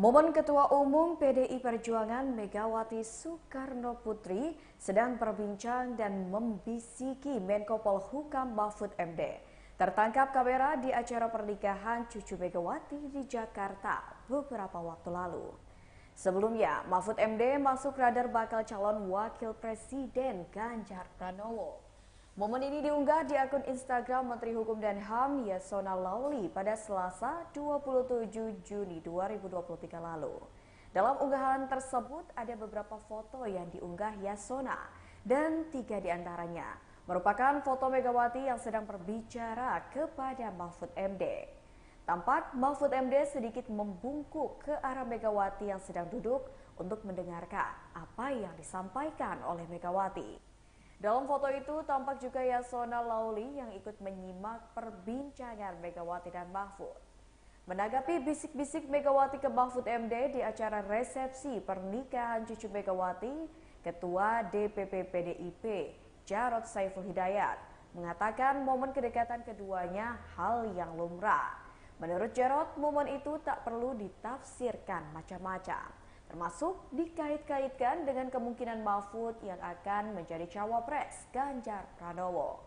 Momen Ketua Umum PDI Perjuangan Megawati Soekarnoputri sedang berbincang dan membisiki Menko Polhukam Mahfud MD. Tertangkap kamera di acara pernikahan cucu Megawati di Jakarta beberapa waktu lalu. Sebelumnya, Mahfud MD masuk radar bakal calon Wakil Presiden Ganjar Pranowo. Momen ini diunggah di akun Instagram Menteri Hukum dan HAM Yasona Lauli pada Selasa 27 Juni 2023 lalu. Dalam unggahan tersebut ada beberapa foto yang diunggah Yasona dan 3 diantaranya merupakan foto Megawati yang sedang berbicara kepada Mahfud MD. Tampak Mahfud MD sedikit membungkuk ke arah Megawati yang sedang duduk untuk mendengarkan apa yang disampaikan oleh Megawati. Dalam foto itu tampak juga Yasona Lauli yang ikut menyimak perbincangan Megawati dan Mahfud. Menanggapi bisik-bisik Megawati ke Mahfud MD di acara resepsi pernikahan cucu Megawati, Ketua DPP PDIP Jarod Saiful Hidayat mengatakan momen kedekatan keduanya hal yang lumrah. Menurut Jarod, momen itu tak perlu ditafsirkan macam-macam, termasuk dikait-kaitkan dengan kemungkinan Mahfud yang akan menjadi cawapres Ganjar Pranowo.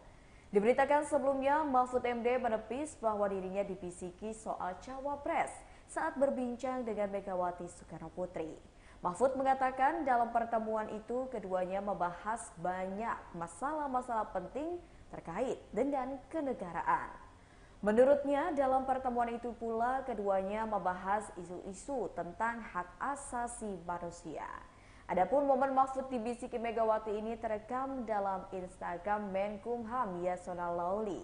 Diberitakan sebelumnya, Mahfud MD menepis bahwa dirinya dibisiki soal cawapres saat berbincang dengan Megawati Soekarnoputri. Mahfud mengatakan dalam pertemuan itu keduanya membahas banyak masalah-masalah penting terkait dengan kenegaraan. Menurutnya, dalam pertemuan itu pula keduanya membahas isu-isu tentang hak asasi manusia. Adapun momen Mahfud dibisiki Megawati ini terekam dalam Instagram Menkumham Yasona Lauli.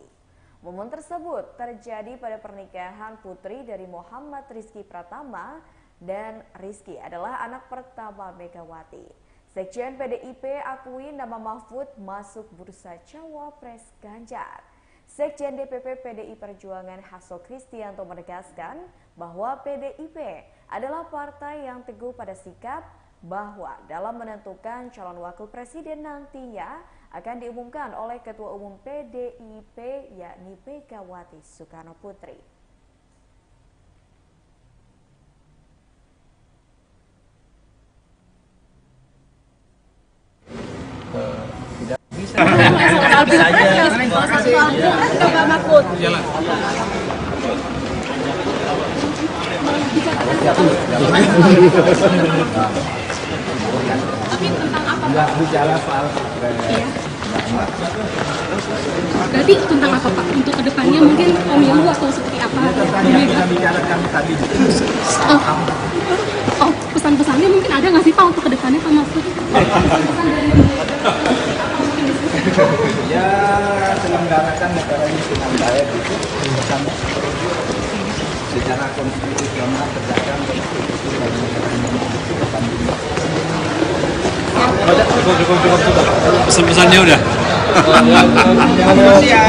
Momen tersebut terjadi pada pernikahan putri dari Muhammad Rizky Pratama, dan Rizky adalah anak pertama Megawati. Sekjen PDIP akui nama Mahfud masuk bursa cawapres Ganjar. Sekjen DPP PDI Perjuangan Hasto Kristianto menegaskan bahwa PDIP adalah partai yang teguh pada sikap bahwa dalam menentukan calon wakil presiden nantinya akan diumumkan oleh Ketua Umum PDIP yakni Megawati Soekarnoputri. Tapi tentang apa? Enggak bicara soal Berarti tentang apa Pak? Untuk kedepannya mungkin pemilu atau seperti apa? Kita bicarakan tadi. Pesan-pesannya mungkin ada nggak sih Pak untuk kedepannya Pak Mahfud? Pesan-pesan dari ya, selenggarakan negara ini dengan baik itu bersama secara konstitusional tegakkan konstitusi dan negara Indonesia depan ini. Cukup. Pesan-pesannya udah. Terima kasih ya.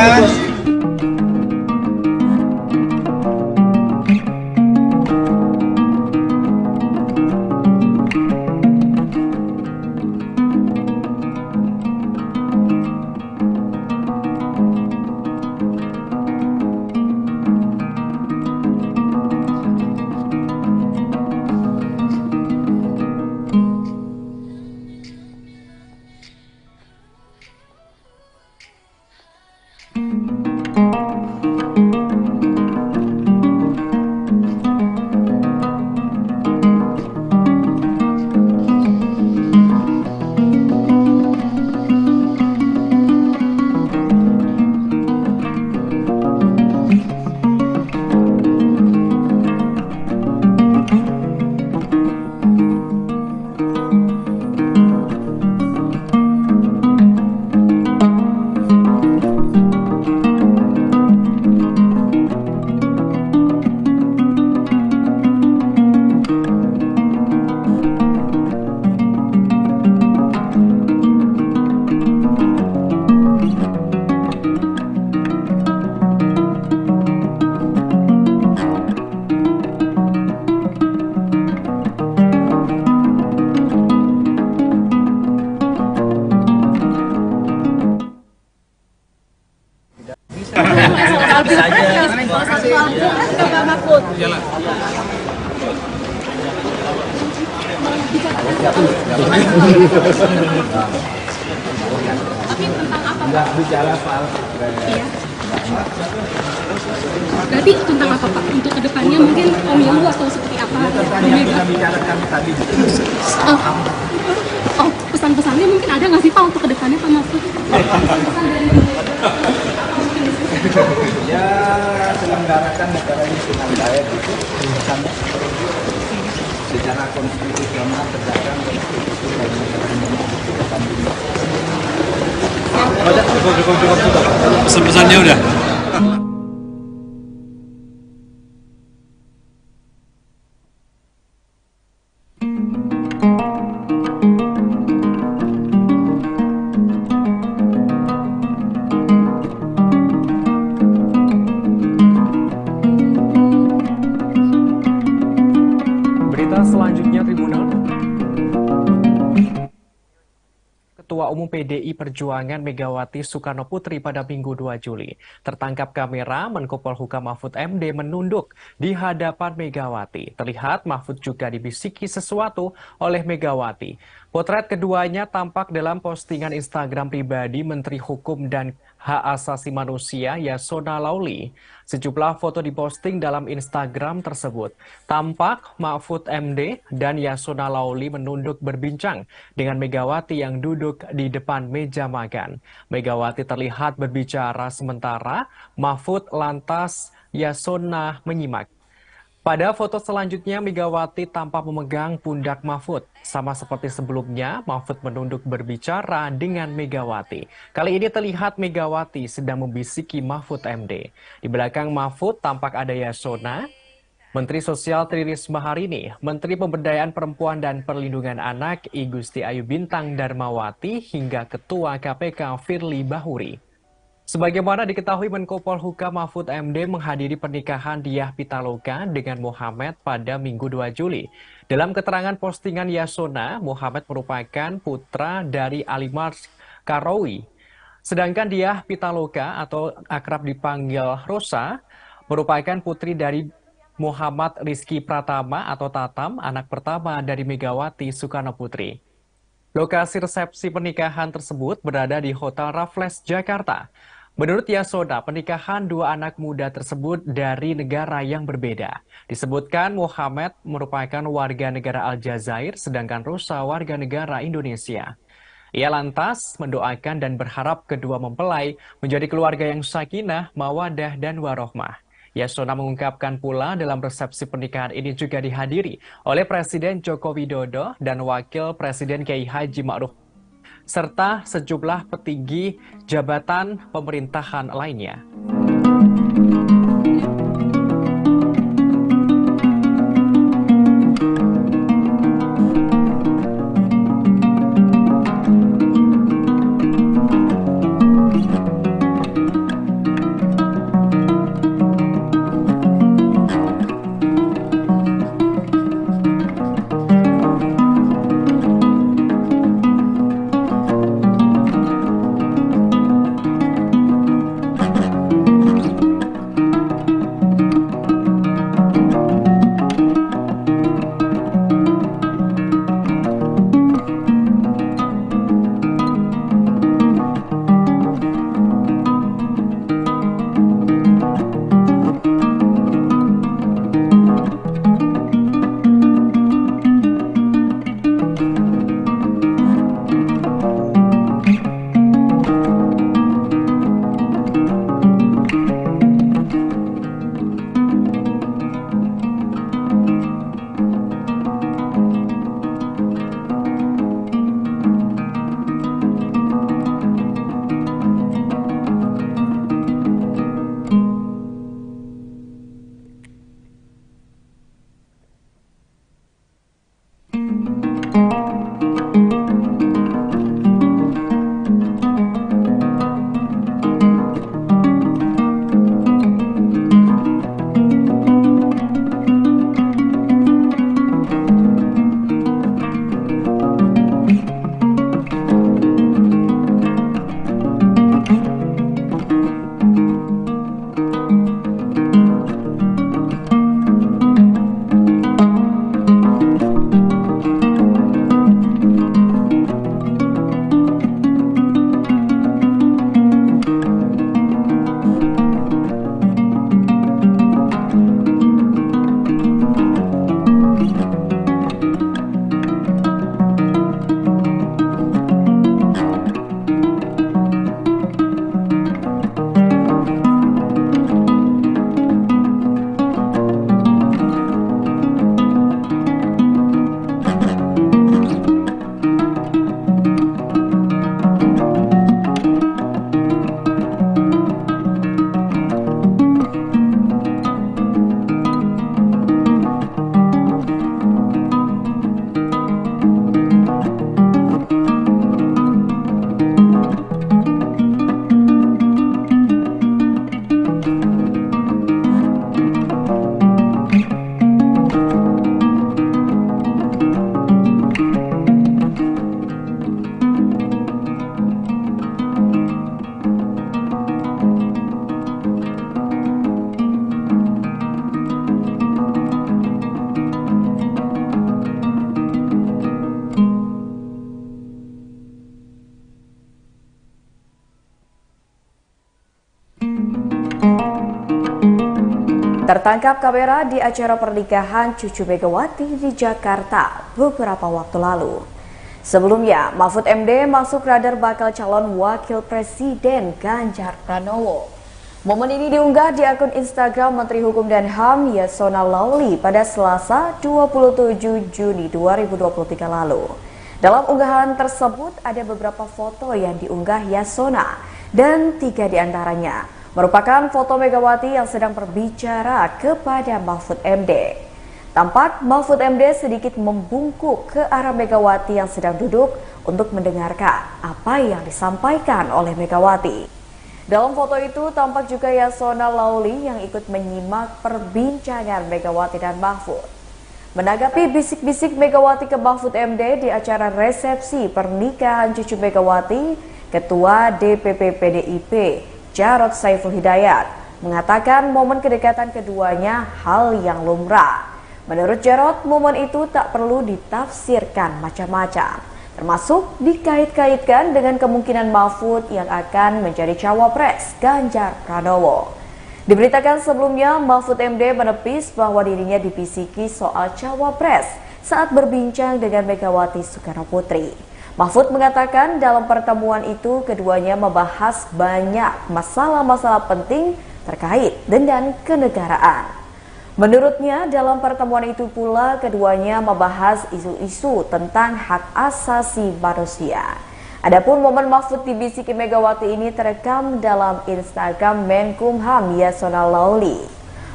Jalan. Tapi tentang apa, Pak? Nggak bicara soal Iya. Berarti tentang apa, Pak? Untuk kedepannya mungkin pemilu atau seperti apa? tadi yang kita bicarakan tadi. Oh, pesan-pesannya mungkin ada nggak sih, Pak, untuk kedepannya, Pak Mahfud? Pesan dari Ya, selenggarakan negara ini dengan baik itu pesannya secara konstitusional tegakkan konstitusi dan negara ini. Cukup. Pesan-pesannya udah. Berita selanjutnya, Tribunal. Ketua Umum PDI Perjuangan Megawati Soekarnoputri pada Minggu 2 Juli. Tertangkap kamera, Menko Polhukam Mahfud MD menunduk di hadapan Megawati. Terlihat Mahfud juga dibisiki sesuatu oleh Megawati. Potret keduanya tampak dalam postingan Instagram pribadi Menteri Hukum dan Hak Asasi Manusia Yasona Laoly. Sejumlah foto diposting dalam Instagram tersebut. Tampak Mahfud MD dan Yasona Laoly menunduk berbincang dengan Megawati yang duduk di depan meja makan. Megawati terlihat berbicara sementara Mahfud lantas Yasona menyimak. Pada foto selanjutnya, Megawati tampak memegang pundak Mahfud. Sama seperti sebelumnya, Mahfud menunduk berbicara dengan Megawati. Kali ini terlihat Megawati sedang membisiki Mahfud MD. Di belakang Mahfud tampak ada Yasona, Menteri Sosial Tri Risma Harini, Menteri Pemberdayaan Perempuan dan Perlindungan Anak I Gusti Ayu Bintang Darmawati, hingga Ketua KPK Firly Bahuri. Sebagaimana diketahui, Menko Polhukam Mahfud MD menghadiri pernikahan Diah Pitaloka dengan Muhammad pada Minggu 2 Juli. Dalam keterangan postingan Yasona, Muhammad merupakan putra dari Ali Mars Karawi. Sedangkan Diah Pitaloka atau akrab dipanggil Rosa merupakan putri dari Muhammad Rizky Pratama atau Tatam, anak pertama dari Megawati Soekarnoputri. Lokasi resepsi pernikahan tersebut berada di Hotel Raffles, Jakarta. Menurut Yasona, pernikahan dua anak muda tersebut dari negara yang berbeda. Disebutkan Muhammad merupakan warga negara Aljazair, sedangkan Rosa warga negara Indonesia. Ia lantas mendoakan dan berharap kedua mempelai menjadi keluarga yang sakinah, mawadah, dan warohmah. Yasona mengungkapkan pula dalam resepsi pernikahan ini juga dihadiri oleh Presiden Joko Widodo dan Wakil Presiden Kiai Haji Ma'ruf, serta sejumlah petinggi jabatan pemerintahan lainnya. Tertangkap kamera di acara pernikahan cucu Megawati di Jakarta beberapa waktu lalu. Sebelumnya, Mahfud MD masuk radar bakal calon wakil presiden Ganjar Pranowo. Momen ini diunggah di akun Instagram Menteri Hukum dan HAM Yasona Lauli pada Selasa 27 Juni 2023 lalu. Dalam unggahan tersebut ada beberapa foto yang diunggah Yasona dan 3 diantaranya merupakan foto Megawati yang sedang berbicara kepada Mahfud MD. Tampak Mahfud MD sedikit membungkuk ke arah Megawati yang sedang duduk untuk mendengarkan apa yang disampaikan oleh Megawati. Dalam foto itu tampak juga Yasona Lauli yang ikut menyimak perbincangan Megawati dan Mahfud. Menanggapi bisik-bisik Megawati ke Mahfud MD di acara resepsi pernikahan cucu Megawati, Ketua DPP PDIP Jarod Saiful Hidayat mengatakan momen kedekatan keduanya hal yang lumrah. Menurut Jarod, momen itu tak perlu ditafsirkan macam-macam, termasuk dikait-kaitkan dengan kemungkinan Mahfud yang akan menjadi cawapres Ganjar Pranowo. Diberitakan sebelumnya, Mahfud MD menepis bahwa dirinya dibisiki soal cawapres saat berbincang dengan Megawati Soekarno Putri. Mahfud mengatakan dalam pertemuan itu keduanya membahas banyak masalah-masalah penting terkait dengan kenegaraan. Menurutnya dalam pertemuan itu pula keduanya membahas isu-isu tentang hak asasi manusia. Adapun momen Mahfud dibisiki Megawati ini terekam dalam Instagram Menkumham Yasona Lauli.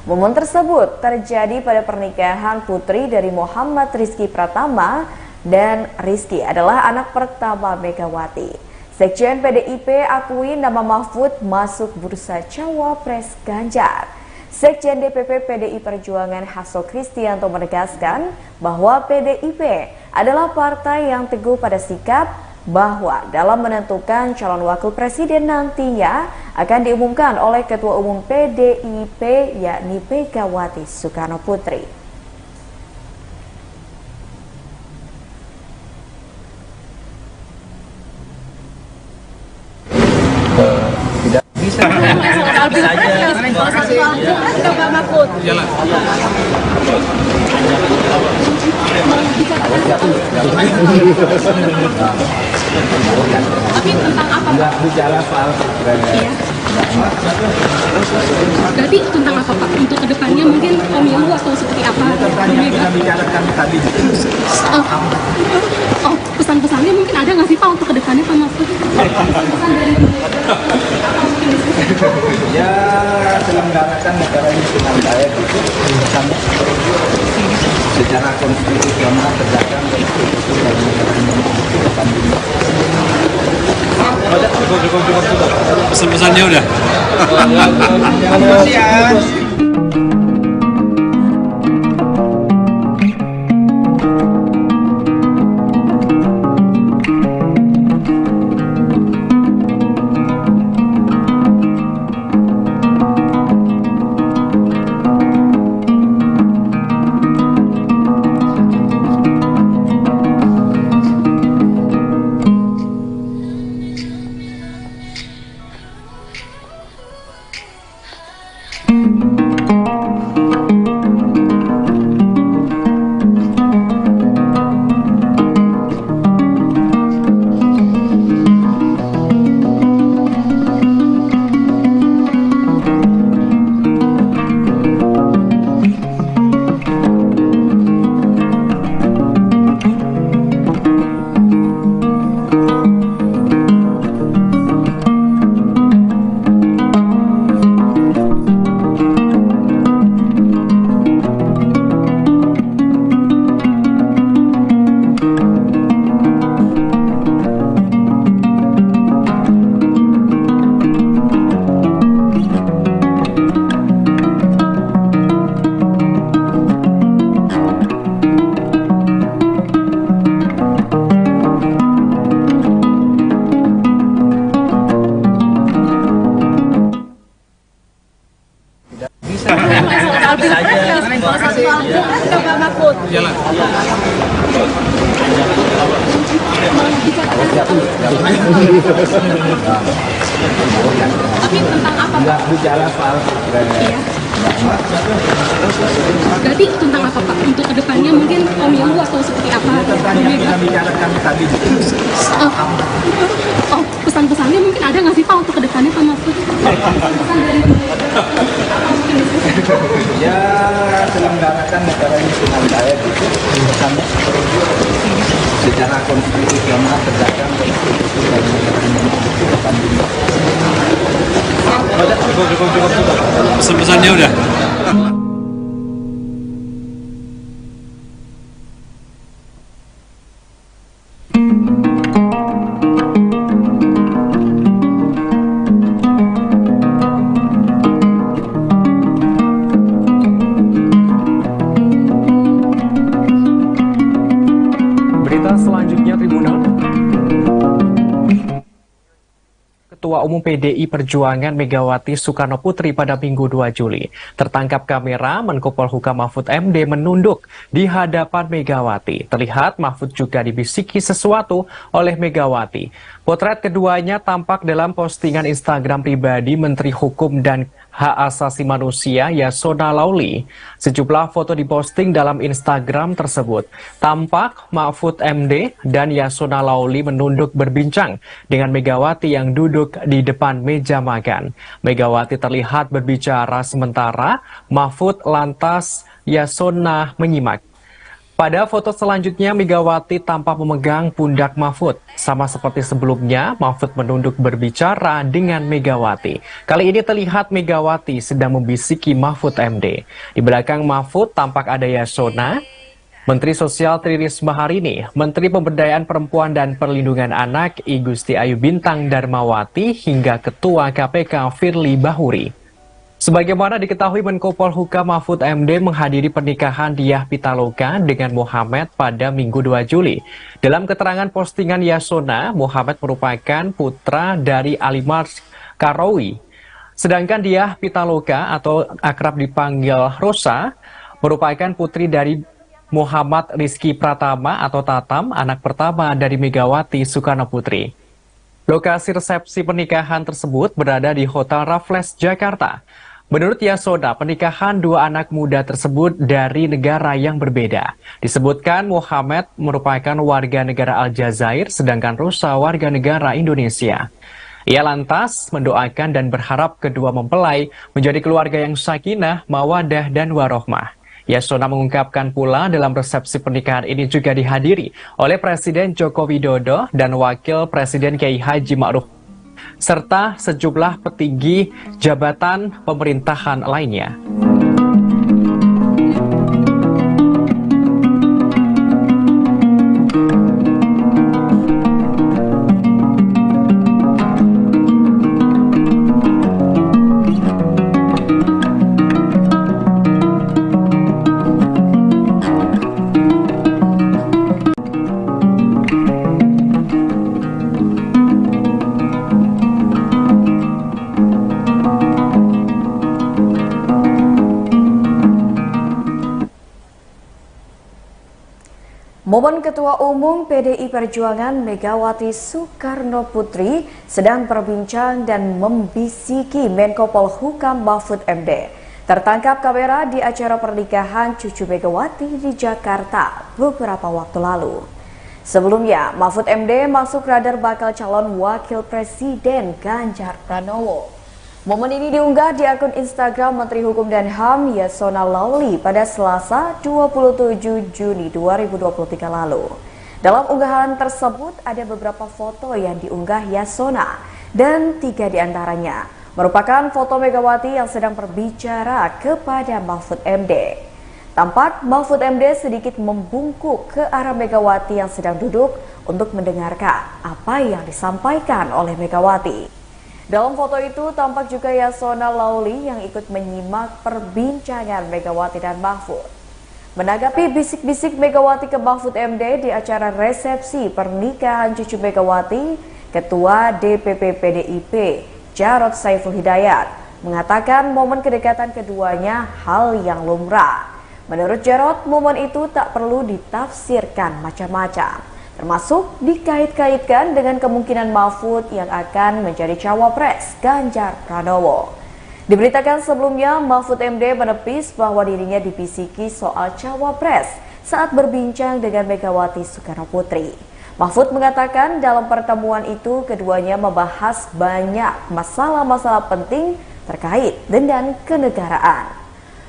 Momen tersebut terjadi pada pernikahan putri dari Muhammad Rizky Pratama, dan Rizky adalah anak pertama Megawati. Sekjen PDIP akui nama Mahfud masuk bursa cawapres Ganjar. Sekjen DPP PDI Perjuangan Hasto Kristianto menegaskan bahwa PDIP adalah partai yang teguh pada sikap bahwa dalam menentukan calon wakil presiden nantinya akan diumumkan oleh Ketua Umum PDIP yakni Megawati Soekarno Putri. Tidak bisa. Tapi tentang apa? Enggak bicara soal Berarti tentang apa Pak? Untuk kedepannya mungkin pemilu atau seperti apa? tadi kita bicarakan tadi. Pesan-pesannya mungkin ada nggak sih Pak untuk kedepannya Pak Mahfud? Pesan dari Ya selenggarakan negara ini dengan baik itu bersama secara konstitusional tegakkan konstitusi dan negara ini. Pesan-pesannya udah. Terima kasih ya. Jalan. Tapi tentang apa? Enggak bicara soal Berarti tentang apa Pak? Untuk kedepannya mungkin pemilu atau seperti apa? Yang kita bicarakan tadi. Oh, pesan-pesannya mungkin ada nggak sih Pak untuk kedepannya Pak Mahfud? Pesan dari Ya, selenggarakan negara ini dengan baik itu bersama secara konstitusional berdasarkan konstitusi dan negara itu depan dunia. Cukup. Pesan-pesannya udah. Berita selanjutnya, Tribunal. Ketua Umum PDI Perjuangan Megawati Soekarno Putri pada Minggu 2 Juli. Tertangkap kamera, Menko Polhukam Mahfud MD menunduk di hadapan Megawati. Terlihat Mahfud juga dibisiki sesuatu oleh Megawati. Potret keduanya tampak dalam postingan Instagram pribadi Menteri Hukum dan Hak Asasi Manusia Yasona Laoly. Sejumlah foto diposting dalam Instagram tersebut. Tampak Mahfud MD dan Yasona Laoly menunduk berbincang dengan Megawati yang duduk di depan meja makan. Megawati terlihat berbicara sementara Mahfud lantas Yasona menyimak. Pada foto selanjutnya, Megawati tampak memegang pundak Mahfud. Sama seperti sebelumnya, Mahfud menunduk berbicara dengan Megawati. Kali ini terlihat Megawati sedang membisiki Mahfud MD. Di belakang Mahfud tampak ada Yasona, Menteri Sosial Tri Risma Harini, Menteri Pemberdayaan Perempuan dan Perlindungan Anak I Gusti Ayu Bintang Darmawati, hingga Ketua KPK Firly Bahuri. Sebagaimana diketahui, Menko Polhukam Mahfud MD menghadiri pernikahan Diah Pitaloka dengan Mohamed pada Minggu 2 Juli. Dalam keterangan postingan Yasona, Mohamed merupakan putra dari Ali Mars Karawi. Sedangkan Diah Pitaloka atau akrab dipanggil Rosa merupakan putri dari Muhammad Rizky Pratama atau Tatam, anak pertama dari Megawati Soekarno Putri. Lokasi resepsi pernikahan tersebut berada di Hotel Raffles, Jakarta. Menurut Yasona, pernikahan dua anak muda tersebut dari negara yang berbeda. Disebutkan Muhammad merupakan warga negara Aljazair, sedangkan Rosa warga negara Indonesia. Ia lantas mendoakan dan berharap kedua mempelai menjadi keluarga yang sakinah, mawadah, dan warohmah. Yasona mengungkapkan pula dalam resepsi pernikahan ini juga dihadiri oleh Presiden Joko Widodo dan Wakil Presiden Kiai Haji Ma'ruf, serta sejumlah petinggi jabatan pemerintahan lainnya. Momen Ketua Umum PDI Perjuangan Megawati Soekarno Putri sedang berbincang dan membisiki Menko Polhukam Mahfud MD. Tertangkap kamera di acara pernikahan cucu Megawati di Jakarta beberapa waktu lalu. Sebelumnya, Mahfud MD masuk radar bakal calon Wakil Presiden Ganjar Pranowo. Momen ini diunggah di akun Instagram Menteri Hukum dan HAM Yasona Laoly pada Selasa 27 Juni 2023 lalu. Dalam unggahan tersebut ada beberapa foto yang diunggah Yasona dan 3 diantaranya merupakan foto Megawati yang sedang berbicara kepada Mahfud MD. Tampak Mahfud MD sedikit membungkuk ke arah Megawati yang sedang duduk untuk mendengarkan apa yang disampaikan oleh Megawati. Dalam foto itu tampak juga Yasona Laoly yang ikut menyimak perbincangan Megawati dan Mahfud. Menanggapi bisik-bisik Megawati ke Mahfud MD di acara resepsi pernikahan cucu Megawati, Ketua DPP PDIP Jarod Saiful Hidayat mengatakan momen kedekatan keduanya hal yang lumrah. Menurut Jarod, momen itu tak perlu ditafsirkan macam-macam, termasuk dikait-kaitkan dengan kemungkinan Mahfud yang akan menjadi cawapres Ganjar Pranowo. Diberitakan sebelumnya, Mahfud MD menepis bahwa dirinya dibisiki soal cawapres saat berbincang dengan Megawati Soekarno Putri. Mahfud mengatakan dalam pertemuan itu keduanya membahas banyak masalah-masalah penting terkait dengan kenegaraan.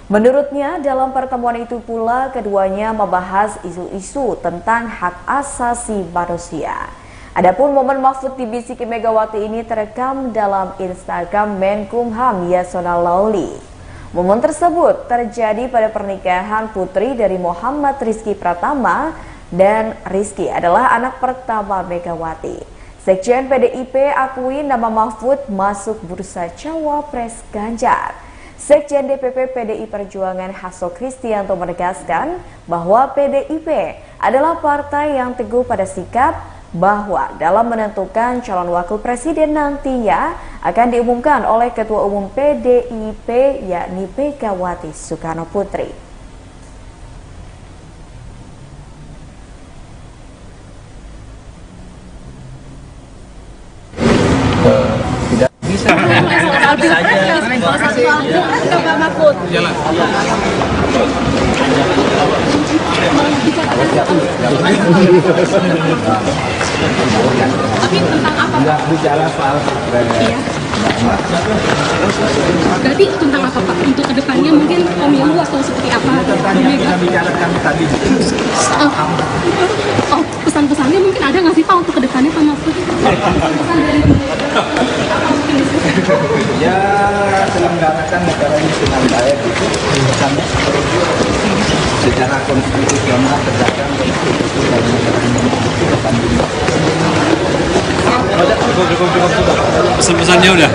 Menurutnya dalam pertemuan itu pula keduanya membahas isu-isu tentang hak asasi manusia. Adapun momen Mahfud dibisiki Megawati ini terekam dalam Instagram Menkumham Yasona Lauli. Momen tersebut terjadi pada pernikahan putri dari Muhammad Rizky Pratama, dan Rizky adalah anak pertama Megawati. Sekjen PDIP akui nama Mahfud masuk bursa cawapres Ganjar. Sekjen DPP PDI Perjuangan Hasto Kristianto menegaskan bahwa PDIP adalah partai yang teguh pada sikap bahwa dalam menentukan calon wakil presiden nantinya akan diumumkan oleh Ketua Umum PDIP yakni Megawati Soekarno Putri. Tidak bisa. Tapi tentang apa? Nggak bicara soal Iya. Berarti tentang apa Pak? Untuk kedepannya mungkin pemilu atau seperti apa? kita bicarakan tadi. Oh, pesan-pesannya mungkin ada nggak sih Pak untuk kedepannya Pak Mahfud? Pesan dari apa mungkin di situ? Ya, selenggarakan negara ini dengan baik itu pesannya secara konstitusional tegakkan konstitusi dan negara Indonesia depan dunia. Cukup. Pesan-pesannya udah.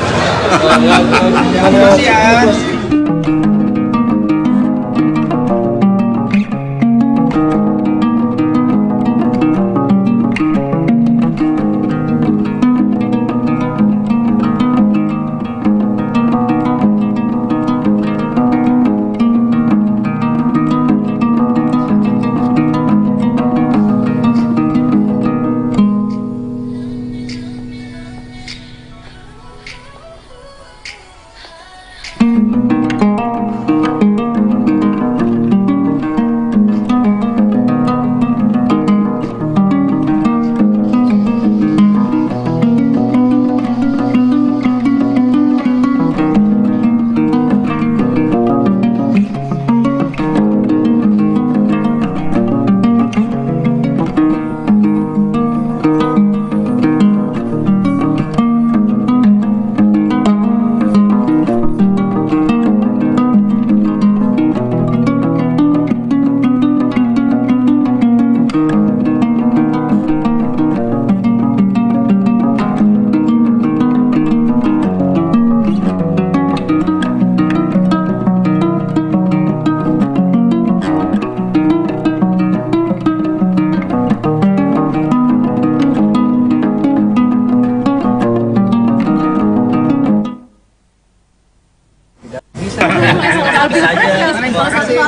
Terima kasih ya.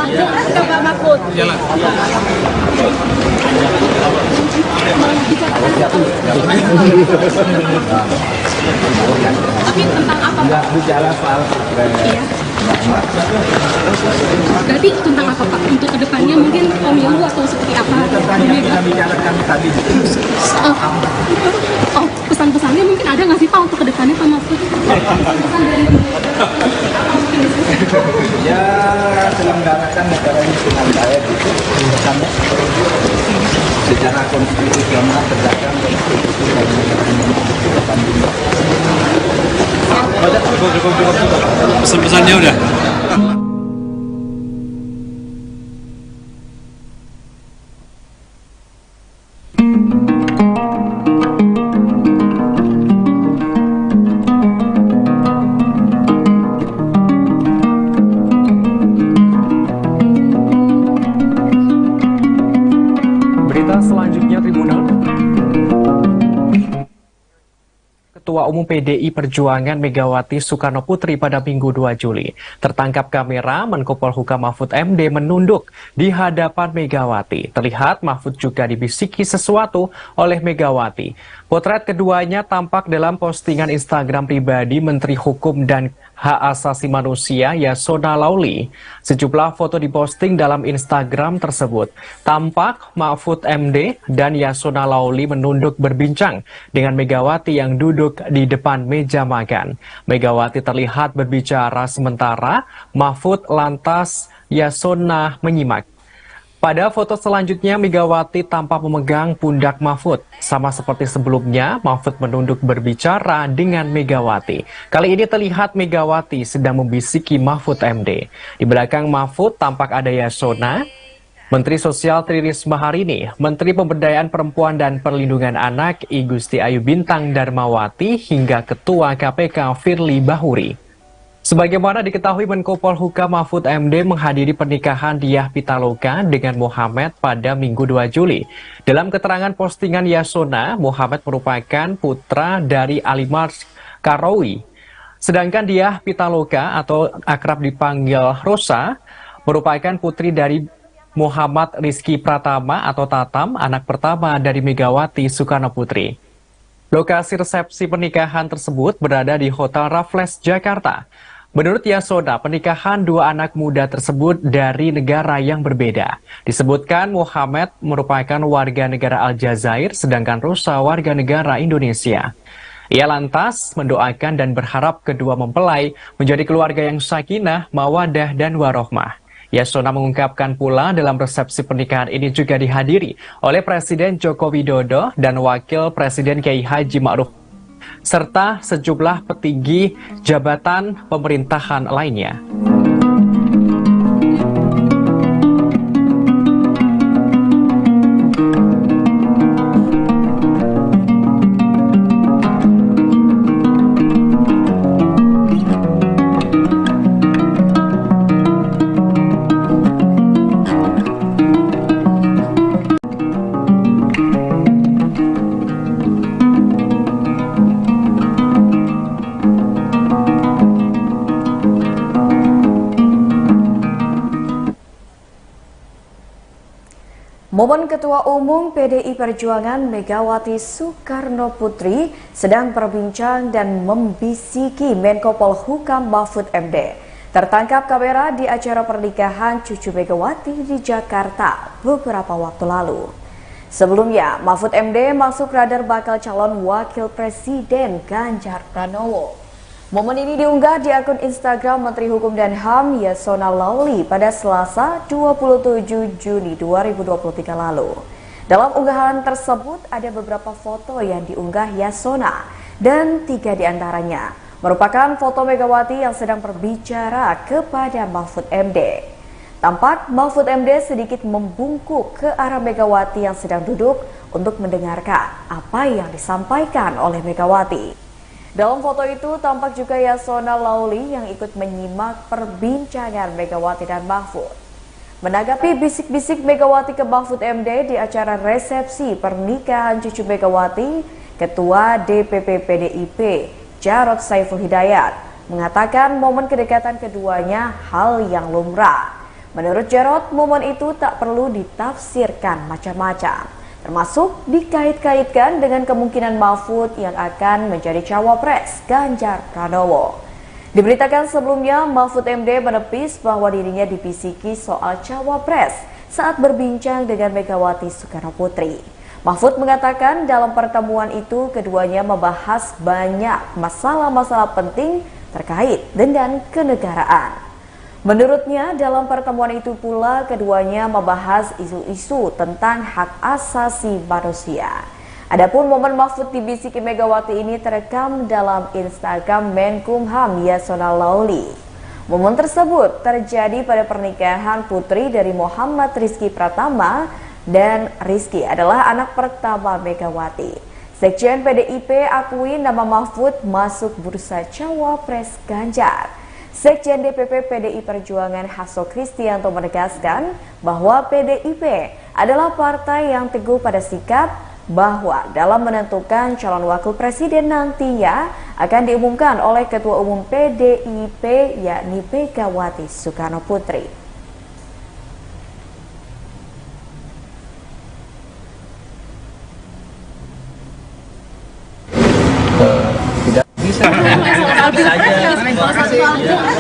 Tapi tentang apa? Nggak bicara soal Iya. Berarti tentang apa Pak? Untuk kedepannya mungkin pemilu atau seperti apa? kita bicarakan tadi. Oh, pesan-pesannya mungkin ada nggak sih Pak untuk kedepannya Pak Mahfud? Pesan dari apa mungkin di situ? Ya, selenggarakan negara ini dengan baik itu pesannya secara konstitusional tegakkan konstitusi dan negara Indonesia depan dunia. Cukup. Pesan-pesannya udah. Berita selanjutnya, Tribunal. Ketua Umum PDI Perjuangan Megawati Soekarno Putri pada Minggu 2 Juli. Tertangkap kamera, Menko Polhukam Mahfud MD menunduk di hadapan Megawati. Terlihat Mahfud juga dibisiki sesuatu oleh Megawati. Potret keduanya tampak dalam postingan Instagram pribadi Menteri Hukum dan Hak Asasi Manusia Yasona Lauli. Sejumlah foto diposting dalam Instagram tersebut. Tampak Mahfud MD dan Yasona Lauli menunduk berbincang dengan Megawati yang duduk di depan meja makan. Megawati terlihat berbicara sementara Mahfud lantas Yasona menyimak. Pada foto selanjutnya, Megawati tampak memegang pundak Mahfud. Sama seperti sebelumnya, Mahfud menunduk berbicara dengan Megawati. Kali ini terlihat Megawati sedang membisiki Mahfud MD. Di belakang Mahfud tampak ada Yasona, Menteri Sosial Tri Risma hari ini, Menteri Pemberdayaan Perempuan dan Perlindungan Anak I Gusti Ayu Bintang Darmawati, hingga Ketua KPK Firly Bahuri. Sebagaimana diketahui, Menko Polhukam Mahfud MD menghadiri pernikahan Diah Pitaloka dengan Muhammad pada Minggu 2 Juli. Dalam keterangan postingan Yasona, Muhammad merupakan putra dari Ali Mars Karawi. Sedangkan Diah Pitaloka atau akrab dipanggil Rosa merupakan putri dari Muhammad Rizky Pratama atau Tatam, anak pertama dari Megawati Soekarno Putri. Lokasi resepsi pernikahan tersebut berada di Hotel Raffles, Jakarta. Menurut Yasona, pernikahan dua anak muda tersebut dari negara yang berbeda. Disebutkan Muhammad merupakan warga negara Aljazair, sedangkan Rosa warga negara Indonesia. Ia lantas mendoakan dan berharap kedua mempelai menjadi keluarga yang sakinah, mawadah, dan warohmah. Yasona mengungkapkan pula dalam resepsi pernikahan ini juga dihadiri oleh Presiden Joko Widodo dan Wakil Presiden Kiai Haji Ma'ruf serta sejumlah petinggi jabatan pemerintahan lainnya. Momen Ketua Umum PDI Perjuangan Megawati Soekarno Putri sedang berbincang dan membisiki Menko Polhukam Mahfud MD. Tertangkap kamera di acara pernikahan cucu Megawati di Jakarta beberapa waktu lalu. Sebelumnya, Mahfud MD masuk radar bakal calon Wakil Presiden Ganjar Pranowo. Momen ini diunggah di akun Instagram Menteri Hukum dan HAM Yasona Lauli pada Selasa 27 Juni 2023 lalu. Dalam unggahan tersebut ada beberapa foto yang diunggah Yasona dan 3 diantaranya merupakan foto Megawati yang sedang berbicara kepada Mahfud MD. Tampak Mahfud MD sedikit membungkuk ke arah Megawati yang sedang duduk untuk mendengarkan apa yang disampaikan oleh Megawati. Dalam foto itu tampak juga Yasona Lauli yang ikut menyimak perbincangan Megawati dan Mahfud. Menanggapi bisik-bisik Megawati ke Mahfud MD di acara resepsi pernikahan cucu Megawati, Ketua DPP PDIP Jarod Saiful Hidayat mengatakan momen kedekatan keduanya hal yang lumrah. Menurut Jarod, momen itu tak perlu ditafsirkan macam-macam, termasuk dikait-kaitkan dengan kemungkinan Mahfud yang akan menjadi cawapres Ganjar Pranowo. Diberitakan sebelumnya, Mahfud MD menepis bahwa dirinya dibisiki soal cawapres saat berbincang dengan Megawati Soekarno Putri. Mahfud mengatakan dalam pertemuan itu keduanya membahas banyak masalah-masalah penting terkait dengan kenegaraan. Menurutnya, dalam pertemuan itu pula keduanya membahas isu-isu tentang hak asasi manusia. Adapun momen Mahfud dibisiki Megawati ini terekam dalam Instagram Menkumham Yasona Lauli. Momen tersebut terjadi pada pernikahan putri dari Muhammad Rizky Pratama, dan Rizky adalah anak pertama Megawati. Sekjen PDIP akui nama Mahfud masuk bursa cawapres Ganjar. Sekjen DPP PDI Perjuangan Hasto Kristianto menegaskan bahwa PDIP adalah partai yang teguh pada sikap bahwa dalam menentukan calon wakil presiden nantinya akan diumumkan oleh Ketua Umum PDIP yakni Megawati Soekarno Putri. Tidak bisa.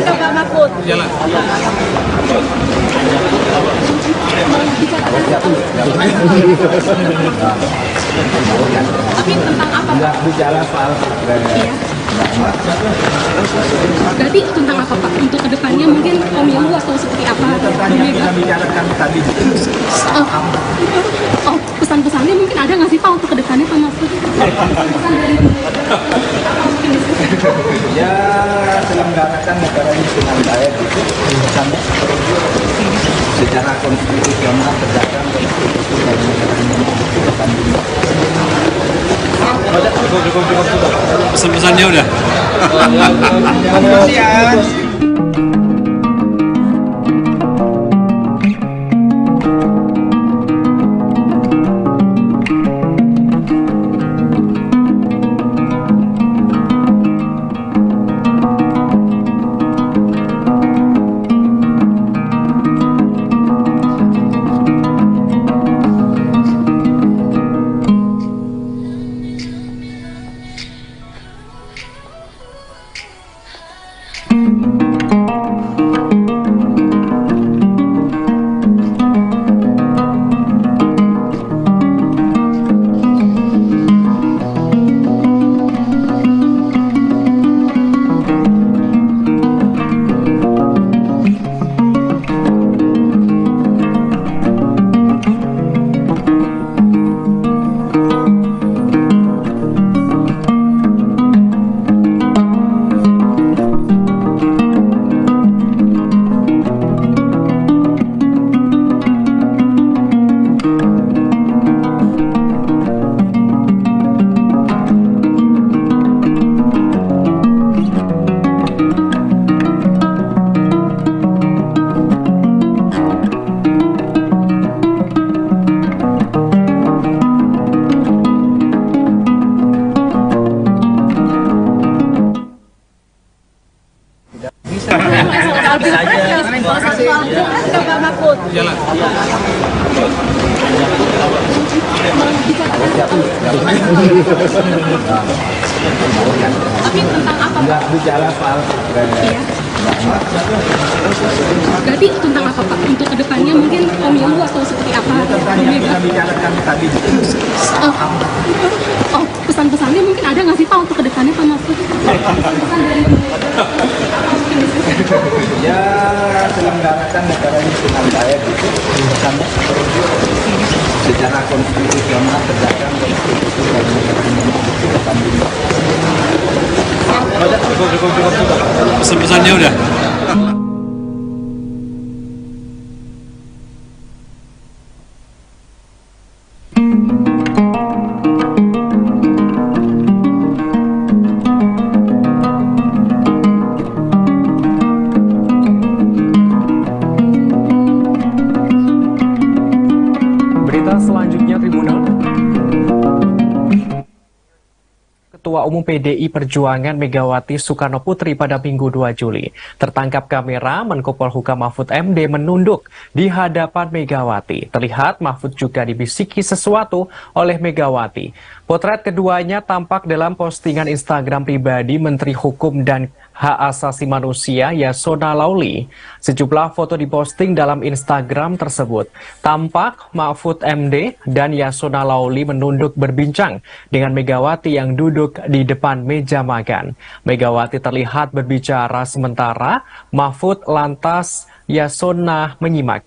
Bapak Mahfud. Jalan. Tapi tentang apa? Nggak bicara soal Berarti tentang apa Pak? Untuk kedepannya mungkin pemilu atau seperti apa? yang kita bicarakan tadi. Oh, pesan-pesannya mungkin ada nggak sih Pak untuk kedepannya Pak Mahfud? Pesan dari Ya, selenggarakan negara ini dengan baik itu sampai secara konstitusional tegakkan konstitusi dan negara ini. Cukup. Pesan-pesannya udah. Terima kasih ya. Bapak Mahfud. Jalan. Tapi tentang apa? Nggak bicara soal Berarti tentang apa Pak? Untuk kedepannya mungkin pemilu atau seperti apa? yang kita bicarakan tadi. Oh, pesan-pesannya mungkin ada nggak sih Pak untuk kedepannya Pak Mahfud? Pesan dari Ya, selenggarakan negara ini dengan baik itu sampai secara konstitusional tegakkan konstitusi dan negara ini. Cukup. Pesan-pesannya udah. Berita selanjutnya, Tribunal. Ketua Umum PDI Perjuangan Megawati Soekarno Putri pada Minggu 2 Juli. Tertangkap kamera, Menko Polhukam Mahfud MD menunduk di hadapan Megawati. Terlihat Mahfud juga dibisiki sesuatu oleh Megawati. Potret keduanya tampak dalam postingan Instagram pribadi Menteri Hukum dan Hak Asasi Manusia Yasona Lauli. Sejumlah foto diposting dalam Instagram tersebut. Tampak Mahfud MD dan Yasona Lauli menunduk berbincang dengan Megawati yang duduk di depan meja makan. Megawati terlihat berbicara sementara Mahfud lantas Yasona menyimak.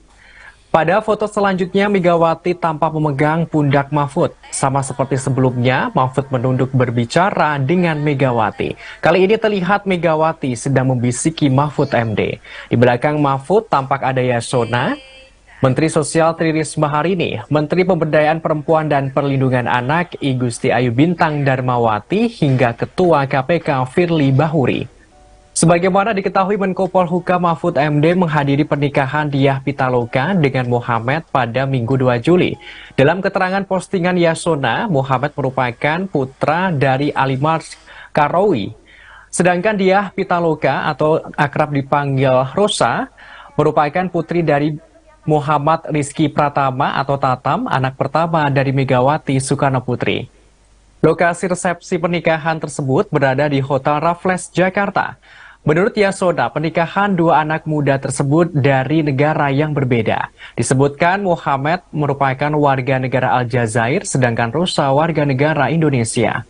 Pada foto selanjutnya, Megawati tampak memegang pundak Mahfud. Sama seperti sebelumnya, Mahfud menunduk berbicara dengan Megawati. Kali ini terlihat Megawati sedang membisiki Mahfud MD. Di belakang Mahfud tampak ada Yasona, Menteri Sosial Tri Risma Harini, Menteri Pemberdayaan Perempuan dan Perlindungan Anak I Gusti Ayu Bintang Darmawati, hingga Ketua KPK Firly Bahuri. Sebagaimana diketahui, Menko Polhukam Mahfud MD menghadiri pernikahan Diah Pitaloka dengan Muhammad pada Minggu 2 Juli. Dalam keterangan postingan Yasona, Muhammad merupakan putra dari Ali Mars Karawi. Sedangkan Diah Pitaloka atau akrab dipanggil Rosa merupakan putri dari Muhammad Rizky Pratama atau Tatam, anak pertama dari Megawati Soekarno Putri. Lokasi resepsi pernikahan tersebut berada di Hotel Raffles, Jakarta. Menurut Yasona, pernikahan dua anak muda tersebut dari negara yang berbeda. Disebutkan Muhammad merupakan warga negara Aljazair, sedangkan Rosa warga negara Indonesia.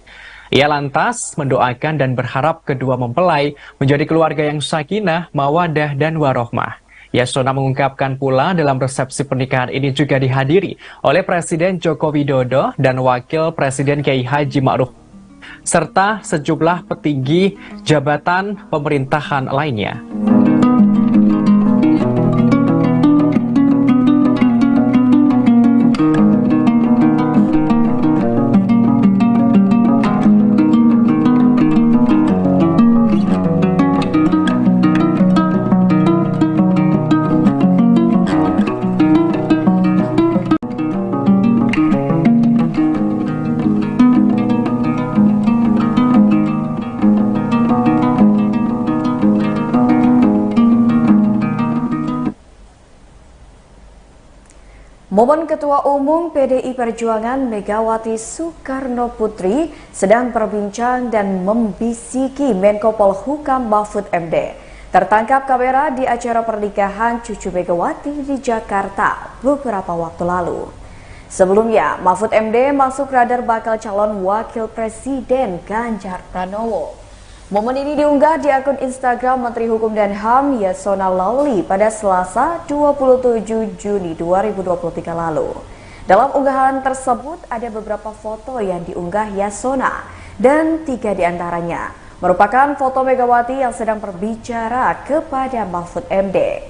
Ia lantas mendoakan dan berharap kedua mempelai menjadi keluarga yang sakinah, mawadah, dan warohmah. Yasona mengungkapkan pula dalam resepsi pernikahan ini juga dihadiri oleh Presiden Joko Widodo dan Wakil Presiden Kiai Haji Ma'ruf serta sejumlah petinggi jabatan pemerintahan lainnya. Momen Ketua Umum PDI Perjuangan Megawati Soekarno Putri sedang berbincang dan membisiki Menko Polhukam Mahfud MD. Tertangkap kamera di acara pernikahan cucu Megawati di Jakarta beberapa waktu lalu. Sebelumnya, Mahfud MD masuk radar bakal calon Wakil Presiden Ganjar Pranowo. Momen ini diunggah di akun Instagram Menteri Hukum dan HAM Yasona Lauli pada Selasa 27 Juni 2023 lalu. Dalam unggahan tersebut ada beberapa foto yang diunggah Yasona dan 3 diantaranya merupakan foto Megawati yang sedang berbicara kepada Mahfud MD.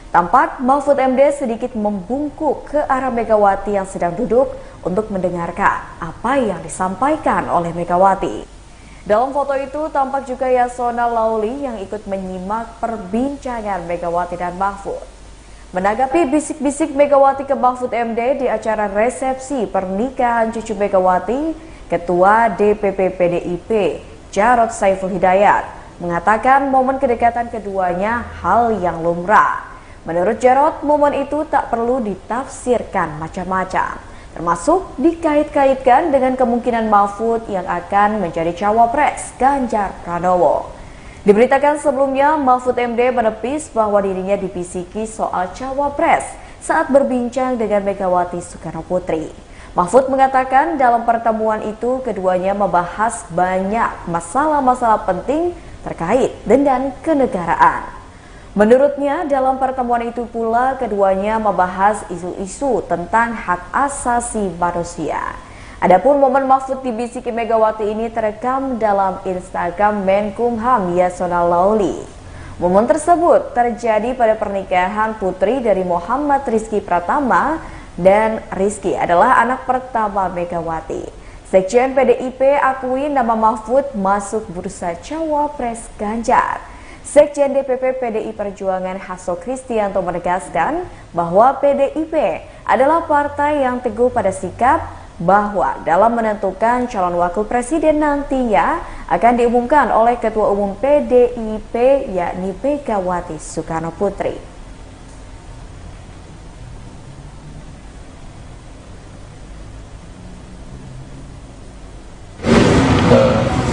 Tampak Mahfud MD sedikit membungkuk ke arah Megawati yang sedang duduk untuk mendengarkan apa yang disampaikan oleh Megawati. Dalam foto itu tampak juga Yasona Lauli yang ikut menyimak perbincangan Megawati dan Mahfud. Menanggapi bisik-bisik Megawati ke Mahfud MD di acara resepsi pernikahan cucu Megawati, Ketua DPP PDIP Jarod Saiful Hidayat mengatakan momen kedekatan keduanya hal yang lumrah. Menurut Jarod, momen itu tak perlu ditafsirkan macam-macam, termasuk dikait-kaitkan dengan kemungkinan Mahfud yang akan menjadi cawapres Ganjar Pranowo. Diberitakan sebelumnya, Mahfud MD menepis bahwa dirinya dibisiki soal cawapres saat berbincang dengan Megawati Soekarno Putri. Mahfud mengatakan dalam pertemuan itu keduanya membahas banyak masalah-masalah penting terkait dengan kenegaraan. Menurutnya, dalam pertemuan itu pula keduanya membahas isu-isu tentang hak asasi manusia. Adapun momen Mahfud dibisiki Megawati ini terekam dalam Instagram Menkumham Yasona Lauli. Momen tersebut terjadi pada pernikahan putri dari Muhammad Rizky Pratama, dan Rizky adalah anak pertama Megawati. Sekjen PDIP akui nama Mahfud masuk bursa cawapres Ganjar. Sekjen DPP PDI Perjuangan Hasso Kristianto menegaskan bahwa PDIP adalah partai yang teguh pada sikap bahwa dalam menentukan calon wakil presiden nantinya akan diumumkan oleh Ketua Umum PDIP yakni Megawati Soekarno Putri.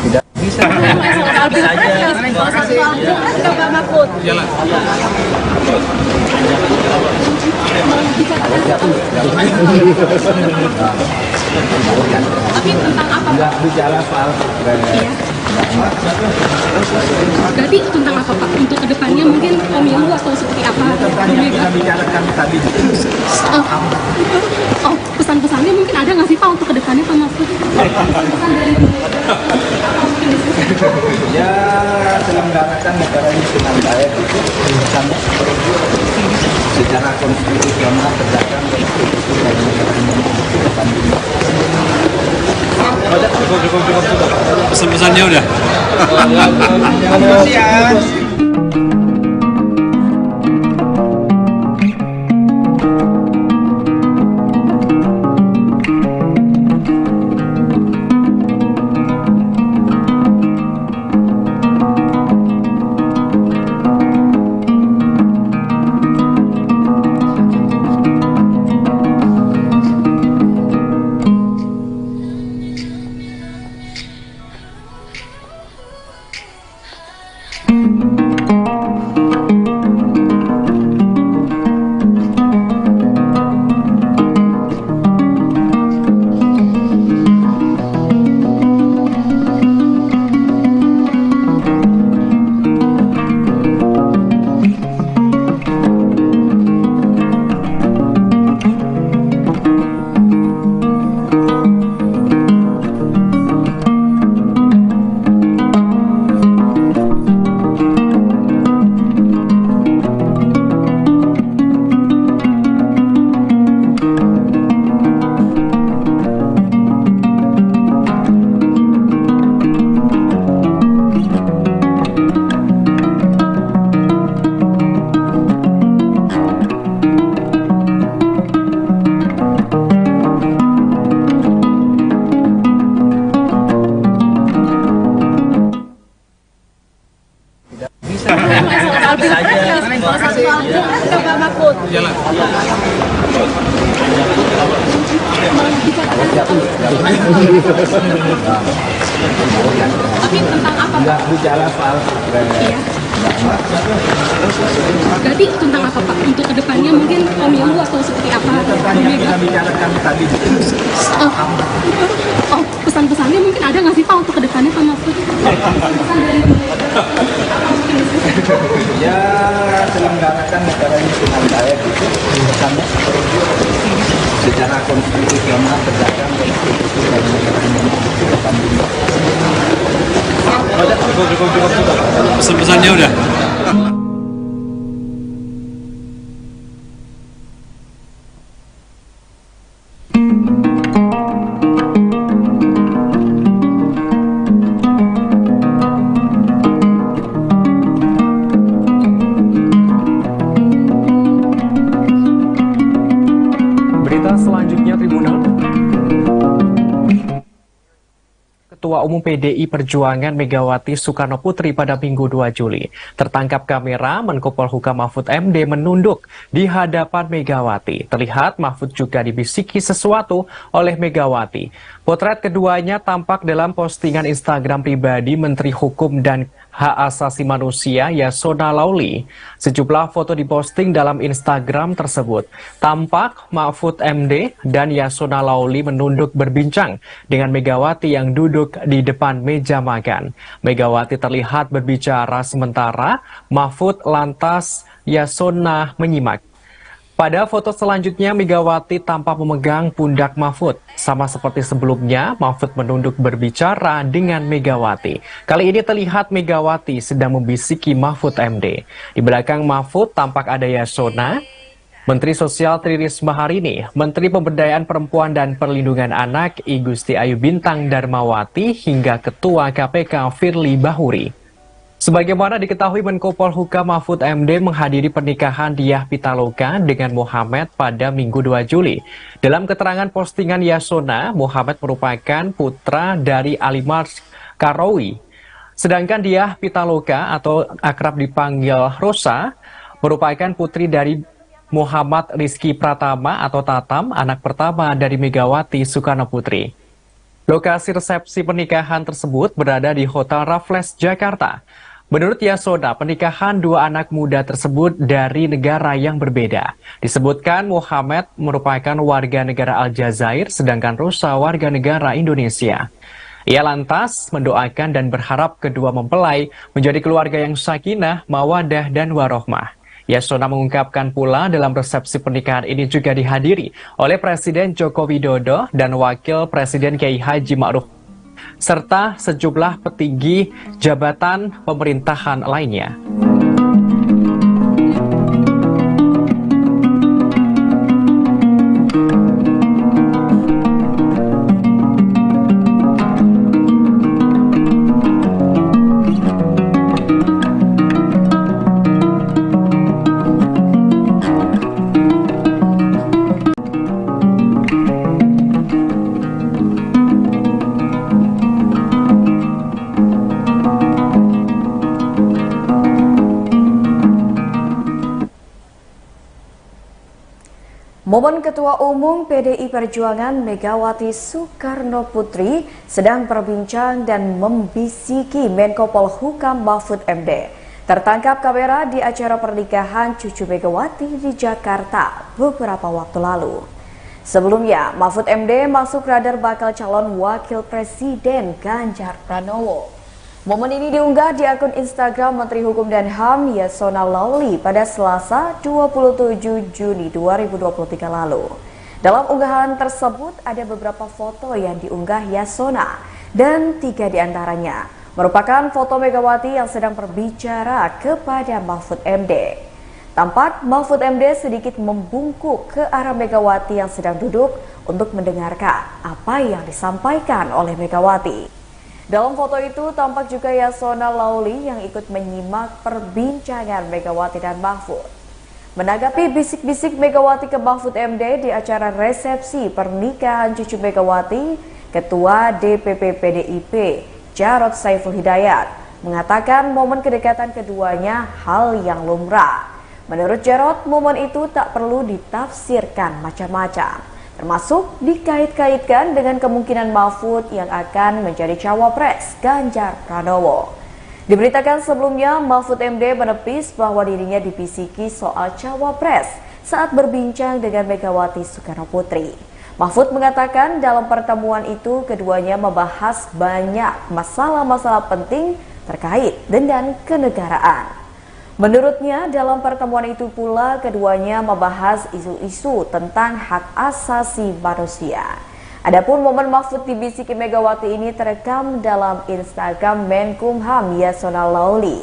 Tidak bisa. Tapi tentang apa? Tidak bicara soal Berarti tentang apa Pak? Untuk kedepannya mungkin pemilu atau seperti apa? tentang yang kita bicarakan tadi. Oh, pesan-pesannya mungkin ada nggak sih Pak untuk kedepannya Pak Mahfud? Pesan dari Ya, selenggarakan negara ini dengan baik itu bersama secara konstitusional tegakkan konstitusi dan negara ini. Cukup. Pesan-pesannya udah. Terima kasih ya. Tapi tentang apa, Pak? Nggak bicara soal Iya. Berarti tentang apa, Pak? Untuk kedepannya mungkin pemilu atau seperti apa? yang kita bicarakan tadi. Oh, pesan-pesannya mungkin ada nggak sih, Pak, untuk kedepannya, Pak Mahfud? Pesan dari Ya, selenggarakan negara ini dengan baik itu pesannya secara konstitusional tegakkan konstitusi dan negara ini ke depan ini. Cukup. Pesan-pesannya udah. Berita selanjutnya, Tribunal. Ketua Umum PDI Perjuangan Megawati Soekarno Putri pada Minggu 2 Juli. Tertangkap kamera, Menko Polhukam Mahfud MD menunduk di hadapan Megawati. Terlihat Mahfud juga dibisiki sesuatu oleh Megawati. Potret keduanya tampak dalam postingan Instagram pribadi Menteri Hukum dan Hak Asasi Manusia Yasona Laoly. Sejumlah foto diposting dalam Instagram tersebut. Tampak Mahfud MD dan Yasona Laoly menunduk berbincang dengan Megawati yang duduk di depan meja makan. Megawati terlihat berbicara sementara Mahfud lantas Yasona menyimak. Pada foto selanjutnya, Megawati tampak memegang pundak Mahfud. Sama seperti sebelumnya, Mahfud menunduk berbicara dengan Megawati. Kali ini terlihat Megawati sedang membisiki Mahfud MD. Di belakang Mahfud tampak ada Yasona, Menteri Sosial Tri Risma Harini, Menteri Pemberdayaan Perempuan dan Perlindungan Anak I Gusti Ayu Bintang Darmawati, hingga Ketua KPK Firly Bahuri. Sebagaimana diketahui, Menko Polhukam Mahfud MD menghadiri pernikahan Diah Pitaloka dengan Muhammad pada Minggu 2 Juli. Dalam keterangan postingan Yasona, Muhammad merupakan putra dari Ali Mars Karawi. Sedangkan Diah Pitaloka atau akrab dipanggil Rosa merupakan putri dari Muhammad Rizky Pratama atau Tatam, anak pertama dari Megawati Soekarno Putri. Lokasi resepsi pernikahan tersebut berada di Hotel Raffles, Jakarta. Menurut Yasona, pernikahan dua anak muda tersebut dari negara yang berbeda. Disebutkan Muhammad merupakan warga negara Aljazair, sedangkan Rosa warga negara Indonesia. Ia lantas mendoakan dan berharap kedua mempelai menjadi keluarga yang sakinah, mawadah, dan warohmah. Yasona mengungkapkan pula dalam resepsi pernikahan ini juga dihadiri oleh Presiden Joko Widodo dan Wakil Presiden Kiai Haji Ma'ruf, serta sejumlah petinggi jabatan pemerintahan lainnya. Momen Ketua Umum PDI Perjuangan Megawati Soekarno Putri sedang berbincang dan membisiki Menko Polhukam Mahfud MD. Tertangkap kamera di acara pernikahan cucu Megawati di Jakarta beberapa waktu lalu. Sebelumnya, Mahfud MD masuk radar bakal calon Wakil Presiden Ganjar Pranowo. Momen ini diunggah di akun Instagram Menteri Hukum dan HAM Yasona Laoly pada Selasa 27 Juni 2023 lalu. Dalam unggahan tersebut ada beberapa foto yang diunggah Yasona dan 3 diantaranya merupakan foto Megawati yang sedang berbicara kepada Mahfud MD. Tampak Mahfud MD sedikit membungkuk ke arah Megawati yang sedang duduk untuk mendengarkan apa yang disampaikan oleh Megawati. Dalam foto itu tampak juga Yasona Laoly yang ikut menyimak perbincangan Megawati dan Mahfud. Menanggapi bisik-bisik Megawati ke Mahfud MD di acara resepsi pernikahan cucu Megawati, Ketua DPP PDIP Jarod Saiful Hidayat mengatakan momen kedekatan keduanya hal yang lumrah. Menurut Jarod, momen itu tak perlu ditafsirkan macam-macam. termasuk dikait-kaitkan dengan kemungkinan Mahfud yang akan menjadi cawapres Ganjar Pranowo. Diberitakan sebelumnya, Mahfud MD menepis bahwa dirinya dibisiki soal cawapres saat berbincang dengan Megawati Soekarno Putri. Mahfud mengatakan dalam pertemuan itu keduanya membahas banyak masalah-masalah penting terkait dengan kenegaraan. Menurutnya dalam pertemuan itu pula keduanya membahas isu-isu tentang hak asasi manusia. Adapun momen Mahfud dibisiki Megawati ini terekam dalam Instagram Menkumham Yasona Lauli.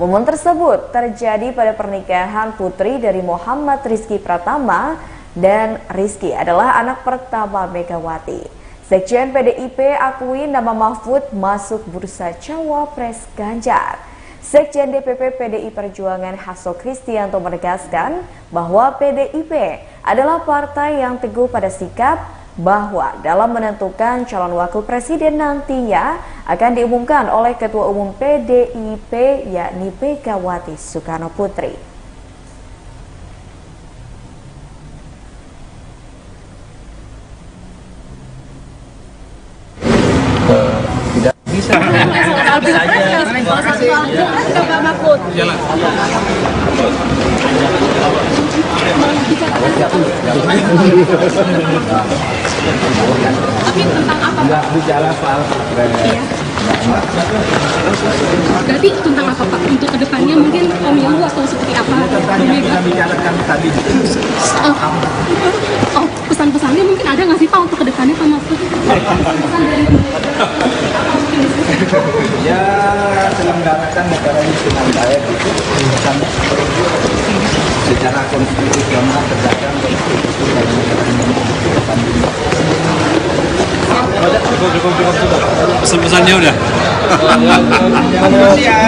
Momen tersebut terjadi pada pernikahan putri dari Muhammad Rizky Pratama, dan Rizky adalah anak pertama Megawati. Sekjen PDIP akui nama Mahfud masuk bursa cawapres Ganjar. Sekjen DPP PDI Perjuangan Hasto Kristianto menegaskan bahwa PDIP adalah partai yang teguh pada sikap bahwa dalam menentukan calon wakil presiden nantinya akan diumumkan oleh Ketua Umum PDIP yakni Megawati Soekarno Putri. Tidak bisa. Jalan. Tapi tentang apa? Nggak bicara soal Berarti tentang apa Pak? Untuk kedepannya mungkin pemilu atau seperti apa? kita bicarakan tadi. Oh, pesan-pesannya mungkin ada nggak sih Pak untuk kedepannya Pak Mahfud? Pesan dari Ya, selenggarakan negara ini dengan baik itu sama secara konstitusional tegakkan konstitusi dan negara ini. Cukup. Pesan-pesannya udah. Makasih ya.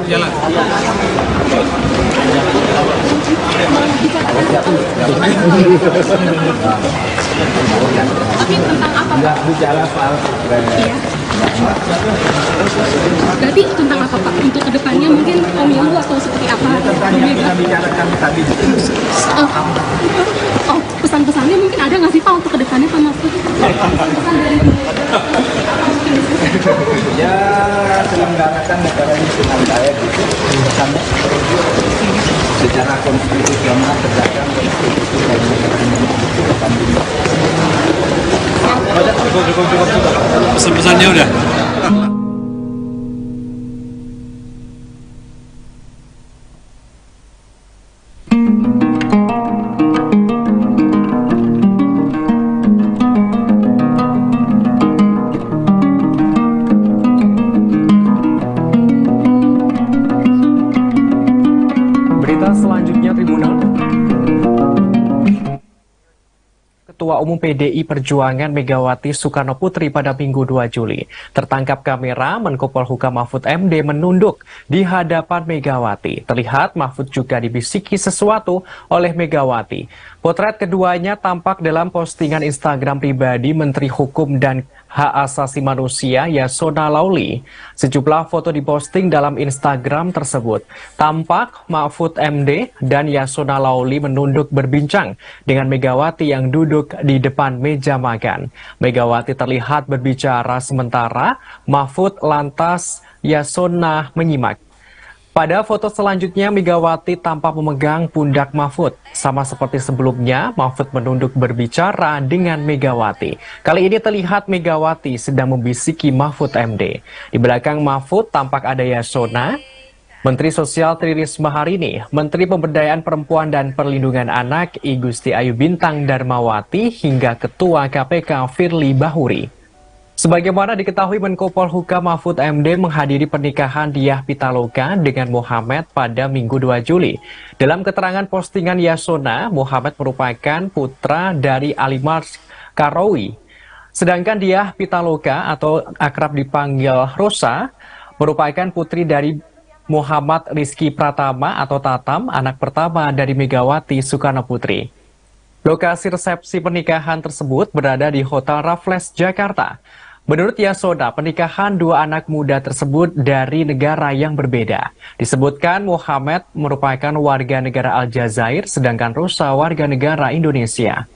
Jalan. Tapi tentang apa? Nggak bicara soal Berarti tentang apa Pak? Untuk kedepannya mungkin pemilu atau seperti apa? kita bicarakan tadi. Oh, pesan-pesannya mungkin ada nggak sih Pak untuk kedepannya Pak Mahfud? Pesan dari Ya, selenggarakan negara ini dengan baik itu sama secara konstitusional tegakkan konstitusi dan negara ini. Cukup. Pesan-pesannya udah. Berita selanjutnya, Tribunal. Ketua Umum Umum PDI Perjuangan Megawati Soekarno Putri pada Minggu 2 Juli. Tertangkap kamera, Menko Polhukam Mahfud MD menunduk di hadapan Megawati. Terlihat Mahfud juga dibisiki sesuatu oleh Megawati. Potret keduanya tampak dalam postingan Instagram pribadi Menteri Hukum dan Hak Asasi Manusia Yasona Lauli. Sejumlah foto diposting dalam Instagram tersebut. Tampak Mahfud MD dan Yasona Lauli menunduk berbincang dengan Megawati yang duduk di depan meja makan. Megawati terlihat berbicara sementara Mahfud lantas Yasona menyimak. Pada foto selanjutnya, Megawati tampak memegang pundak Mahfud. Sama seperti sebelumnya, Mahfud menunduk berbicara dengan Megawati. Kali ini terlihat Megawati sedang membisiki Mahfud MD. Di belakang Mahfud tampak ada Yasona, Menteri Sosial Tri Risma Harini, Menteri Pemberdayaan Perempuan dan Perlindungan Anak I Gusti Ayu Bintang Darmawati, hingga Ketua KPK Firly Bahuri. Sebagaimana diketahui, Menko Polhukam Mahfud MD menghadiri pernikahan Diah Pitaloka dengan Muhammad pada Minggu 2 Juli. Dalam keterangan postingan Yasona, Muhammad merupakan putra dari Ali Mars Karawi. Sedangkan Diah Pitaloka atau akrab dipanggil Rosa merupakan putri dari Muhammad Rizky Pratama atau Tatam, anak pertama dari Megawati Soekarno Putri. Lokasi resepsi pernikahan tersebut berada di Hotel Raffles, Jakarta. Menurut Yasona, pernikahan dua anak muda tersebut dari negara yang berbeda. Disebutkan Muhammad merupakan warga negara Aljazair, sedangkan Rosa warga negara Indonesia.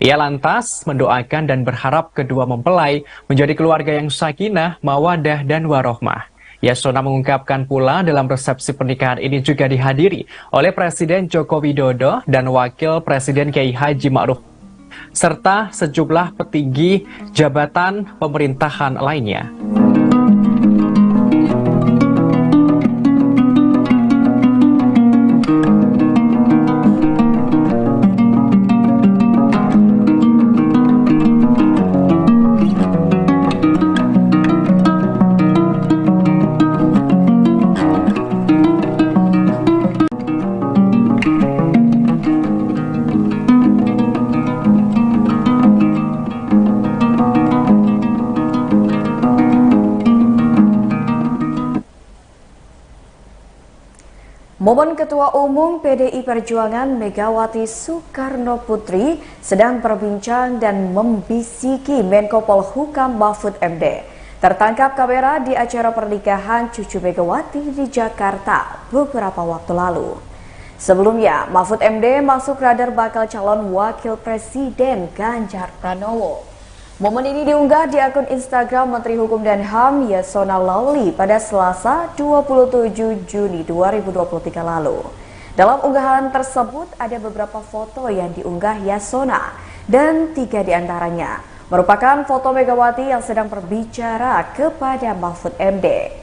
Ia lantas mendoakan dan berharap kedua mempelai menjadi keluarga yang sakinah, mawadah, dan warohmah. Yasona mengungkapkan pula dalam resepsi pernikahan ini juga dihadiri oleh Presiden Joko Widodo dan Wakil Presiden Kiai Haji Ma'ruf serta sejumlah petinggi jabatan pemerintahan lainnya. Momen Ketua Umum PDI Perjuangan Megawati Soekarno Putri sedang berbincang dan membisiki Menko Polhukam Mahfud MD. Tertangkap kamera di acara pernikahan cucu Megawati di Jakarta beberapa waktu lalu. Sebelumnya, Mahfud MD masuk radar bakal calon Wakil Presiden Ganjar Pranowo. Momen ini diunggah di akun Instagram Menteri Hukum dan HAM Yasona Lauli pada Selasa 27 Juni 2023 lalu. Dalam unggahan tersebut ada beberapa foto yang diunggah Yasona dan 3 diantaranya merupakan foto Megawati yang sedang berbicara kepada Mahfud MD.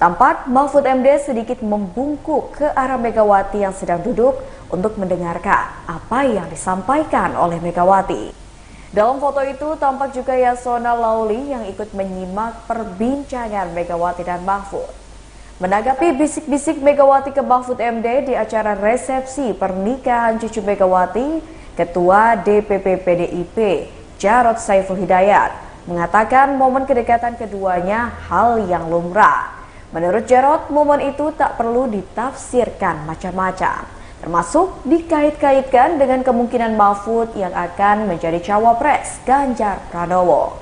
Tampak Mahfud MD sedikit membungkuk ke arah Megawati yang sedang duduk untuk mendengarkan apa yang disampaikan oleh Megawati. Dalam foto itu tampak juga Yasona Lauli yang ikut menyimak perbincangan Megawati dan Mahfud. Menanggapi bisik-bisik Megawati ke Mahfud MD di acara resepsi pernikahan cucu Megawati, Ketua DPP PDIP Jarod Saiful Hidayat mengatakan momen kedekatan keduanya hal yang lumrah. Menurut Jarod, momen itu tak perlu ditafsirkan macam-macam, termasuk dikait-kaitkan dengan kemungkinan Mahfud yang akan menjadi cawapres Ganjar Pranowo.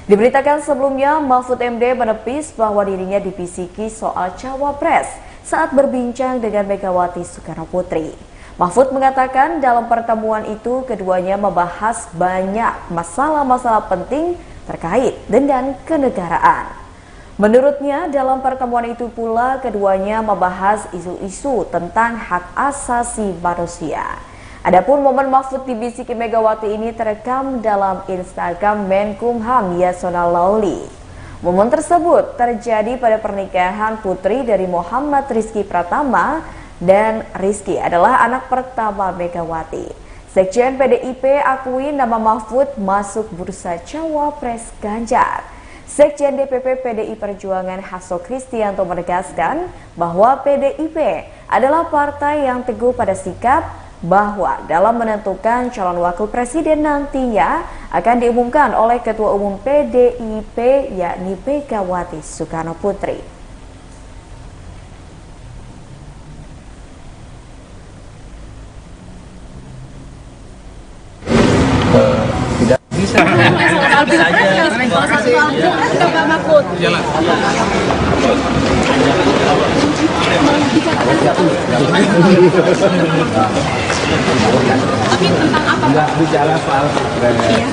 Diberitakan sebelumnya, Mahfud MD menepis bahwa dirinya dibisiki soal cawapres saat berbincang dengan Megawati Soekarno Putri. Mahfud mengatakan dalam pertemuan itu keduanya membahas banyak masalah-masalah penting terkait dengan kenegaraan. Menurutnya, dalam pertemuan itu pula keduanya membahas isu-isu tentang hak asasi manusia. Adapun momen Mahfud dibisiki Megawati ini terekam dalam Instagram Menkumham Yasona Lauli. Momen tersebut terjadi pada pernikahan putri dari Muhammad Rizky Pratama, dan Rizky adalah anak pertama Megawati. Sekjen PDIP akui nama Mahfud masuk bursa cawapres Ganjar. Sekjen DPP PDI Perjuangan Hasto Kristianto menegaskan bahwa PDIP adalah partai yang teguh pada sikap, bahwa dalam menentukan calon wakil presiden nantinya akan diumumkan oleh Ketua Umum PDIP yakni Megawati Soekarno Putri. Tidak bisa. Jalan. Tapi tentang apa? Enggak bicara soal Iya.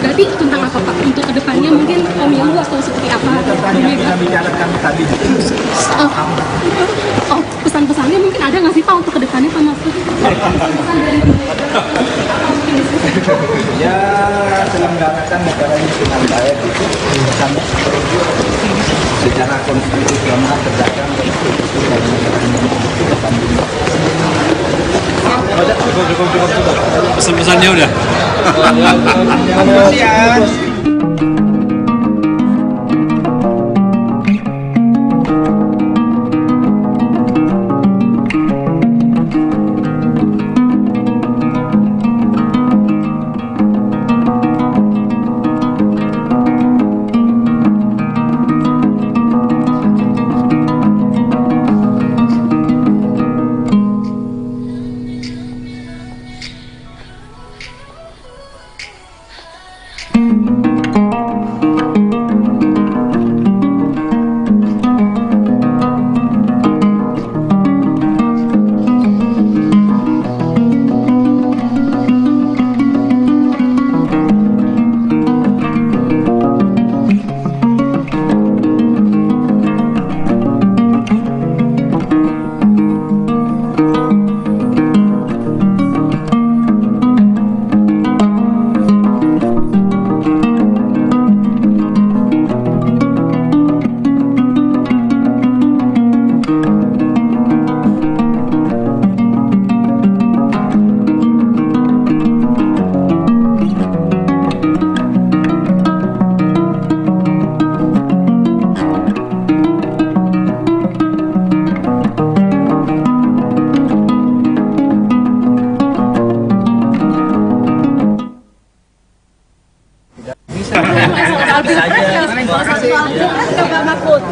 Berarti tentang apa Pak? Untuk kedepannya mungkin pemilu atau seperti apa? yang kita bicarakan tadi. Oh, pesan-pesannya mungkin ada nggak sih Pak untuk kedepannya Pak Mahfud? Pesan dari Ya, selenggarakan negara ini dengan baik itu sampai secara konstitusional tegakkan konstitusi dari negara ini itu akan Cukup. Pesan-pesannya udah. Terima kasih ya.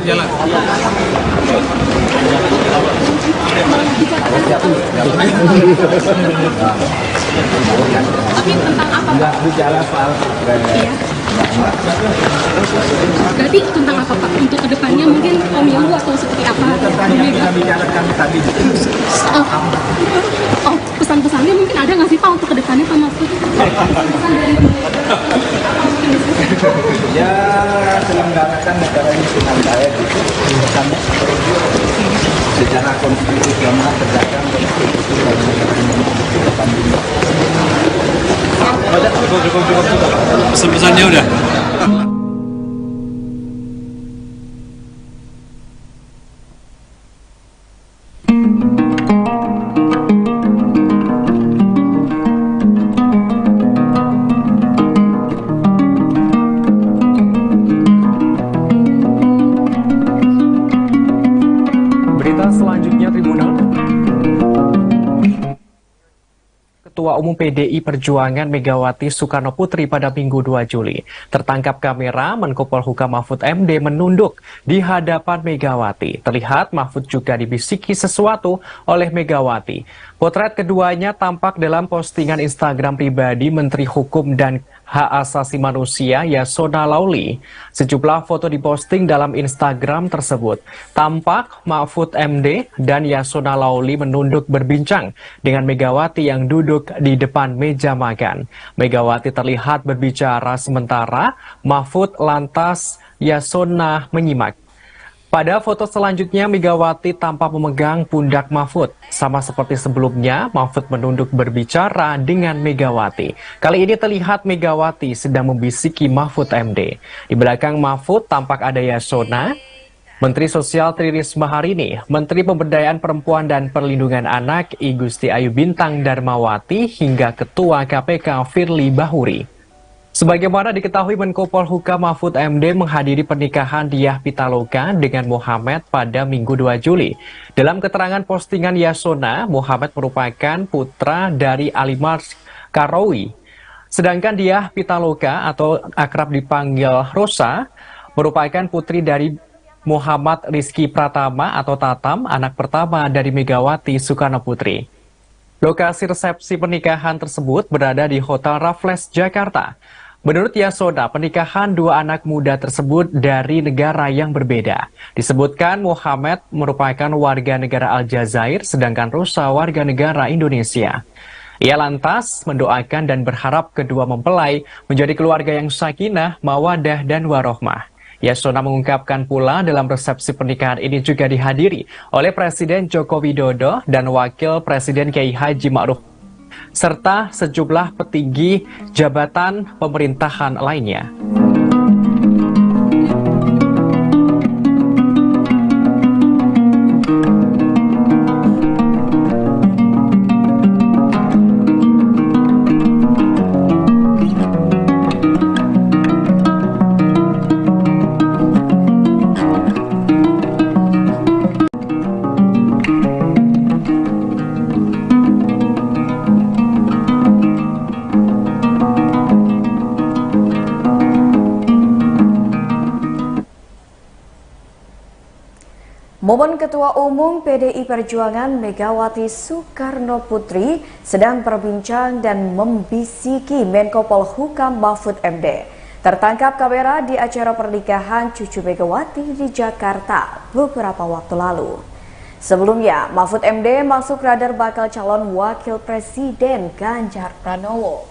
Jalan. Tapi tentang apa? Enggak bicara soal Iya. Berarti tentang apa Pak? Untuk kedepannya mungkin pemilu atau seperti apa? yang kita bicarakan tadi. Oh, pesan-pesannya mungkin ada nggak sih Pak untuk kedepannya Pak Mahfud? Pesan dari Ya, selenggarakan negara ini dengan baik itu sampai secara konstitusional tegakkan konstitusi dari negara ini itu akan Cukup. Pesan-pesannya udah. Berita selanjutnya, Tribunal. Ketua Umum PDI Perjuangan Megawati Soekarno Putri pada Minggu 2 Juli. Tertangkap kamera, Menko Polhukam Mahfud MD menunduk di hadapan Megawati. Terlihat Mahfud juga dibisiki sesuatu oleh Megawati. Potret keduanya tampak dalam postingan Instagram pribadi Menteri Hukum dan Hak Asasi Manusia Yasona Laoly. Sejumlah foto diposting dalam Instagram tersebut. Tampak Mahfud MD dan Yasona Laoly menunduk berbincang dengan Megawati yang duduk di depan meja makan. Megawati terlihat berbicara sementara Mahfud lantas Yasona menyimak. Pada foto selanjutnya, Megawati tampak memegang pundak Mahfud. Sama seperti sebelumnya, Mahfud menunduk berbicara dengan Megawati. Kali ini terlihat Megawati sedang membisiki Mahfud MD. Di belakang Mahfud tampak ada Yasona, Menteri Sosial Tri Risma Harini, Menteri Pemberdayaan Perempuan dan Perlindungan Anak I Gusti Ayu Bintang Darmawati, hingga Ketua KPK Firly Bahuri. Sebagaimana diketahui, Menko Polhukam Mahfud MD menghadiri pernikahan Diah Pitaloka dengan Muhammad pada Minggu 2 Juli. Dalam keterangan postingan Yasona, Muhammad merupakan putra dari Ali Mars Karawi. Sedangkan Diah Pitaloka atau akrab dipanggil Rosa merupakan putri dari Muhammad Rizky Pratama atau Tatam, anak pertama dari Megawati Soekarno Putri. Lokasi resepsi pernikahan tersebut berada di Hotel Raffles, Jakarta. Menurut Yasona, pernikahan dua anak muda tersebut dari negara yang berbeda. Disebutkan Muhammad merupakan warga negara Aljazair, sedangkan Rosa warga negara Indonesia. Ia lantas mendoakan dan berharap kedua mempelai menjadi keluarga yang sakinah, mawadah, dan warohmah. Yasona mengungkapkan pula dalam resepsi pernikahan ini juga dihadiri oleh Presiden Joko Widodo dan Wakil Presiden Kiai Haji Ma'ruf serta sejumlah petinggi jabatan pemerintahan lainnya. Momen Ketua Umum PDI Perjuangan Megawati Soekarno Putri sedang berbincang dan membisiki Menko Polhukam Mahfud MD. Tertangkap kamera di acara pernikahan cucu Megawati di Jakarta beberapa waktu lalu. Sebelumnya, Mahfud MD masuk radar bakal calon Wakil Presiden Ganjar Pranowo.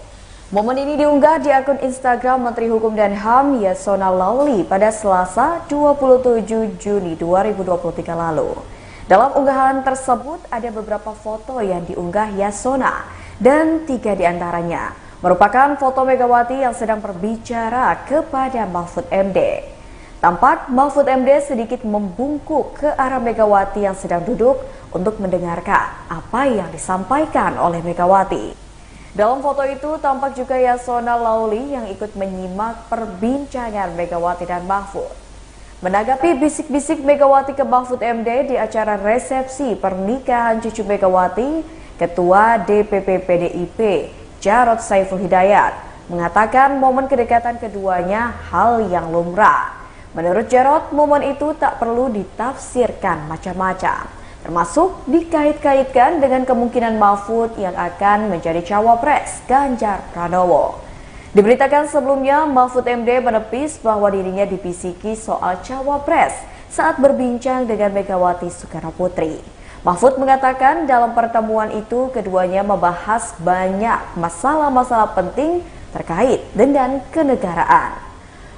Momen ini diunggah di akun Instagram Menteri Hukum dan HAM Yasona Lauli pada Selasa 27 Juni 2023 lalu. Dalam unggahan tersebut ada beberapa foto yang diunggah Yasona dan 3 diantaranya merupakan foto Megawati yang sedang berbicara kepada Mahfud MD. Tampak Mahfud MD sedikit membungkuk ke arah Megawati yang sedang duduk untuk mendengarkan apa yang disampaikan oleh Megawati. Dalam foto itu tampak juga Yasona Lauli yang ikut menyimak perbincangan Megawati dan Mahfud. Menanggapi bisik-bisik Megawati ke Mahfud MD di acara resepsi pernikahan cucu Megawati, Ketua DPP PDIP Jarod Saiful Hidayat mengatakan momen kedekatan keduanya hal yang lumrah. Menurut Jarod, momen itu tak perlu ditafsirkan macam-macam, termasuk dikait-kaitkan dengan kemungkinan Mahfud yang akan menjadi cawapres Ganjar Pranowo. Diberitakan sebelumnya, Mahfud MD menepis bahwa dirinya dibisiki soal cawapres saat berbincang dengan Megawati Soekarno Putri. Mahfud mengatakan dalam pertemuan itu keduanya membahas banyak masalah-masalah penting terkait dengan kenegaraan.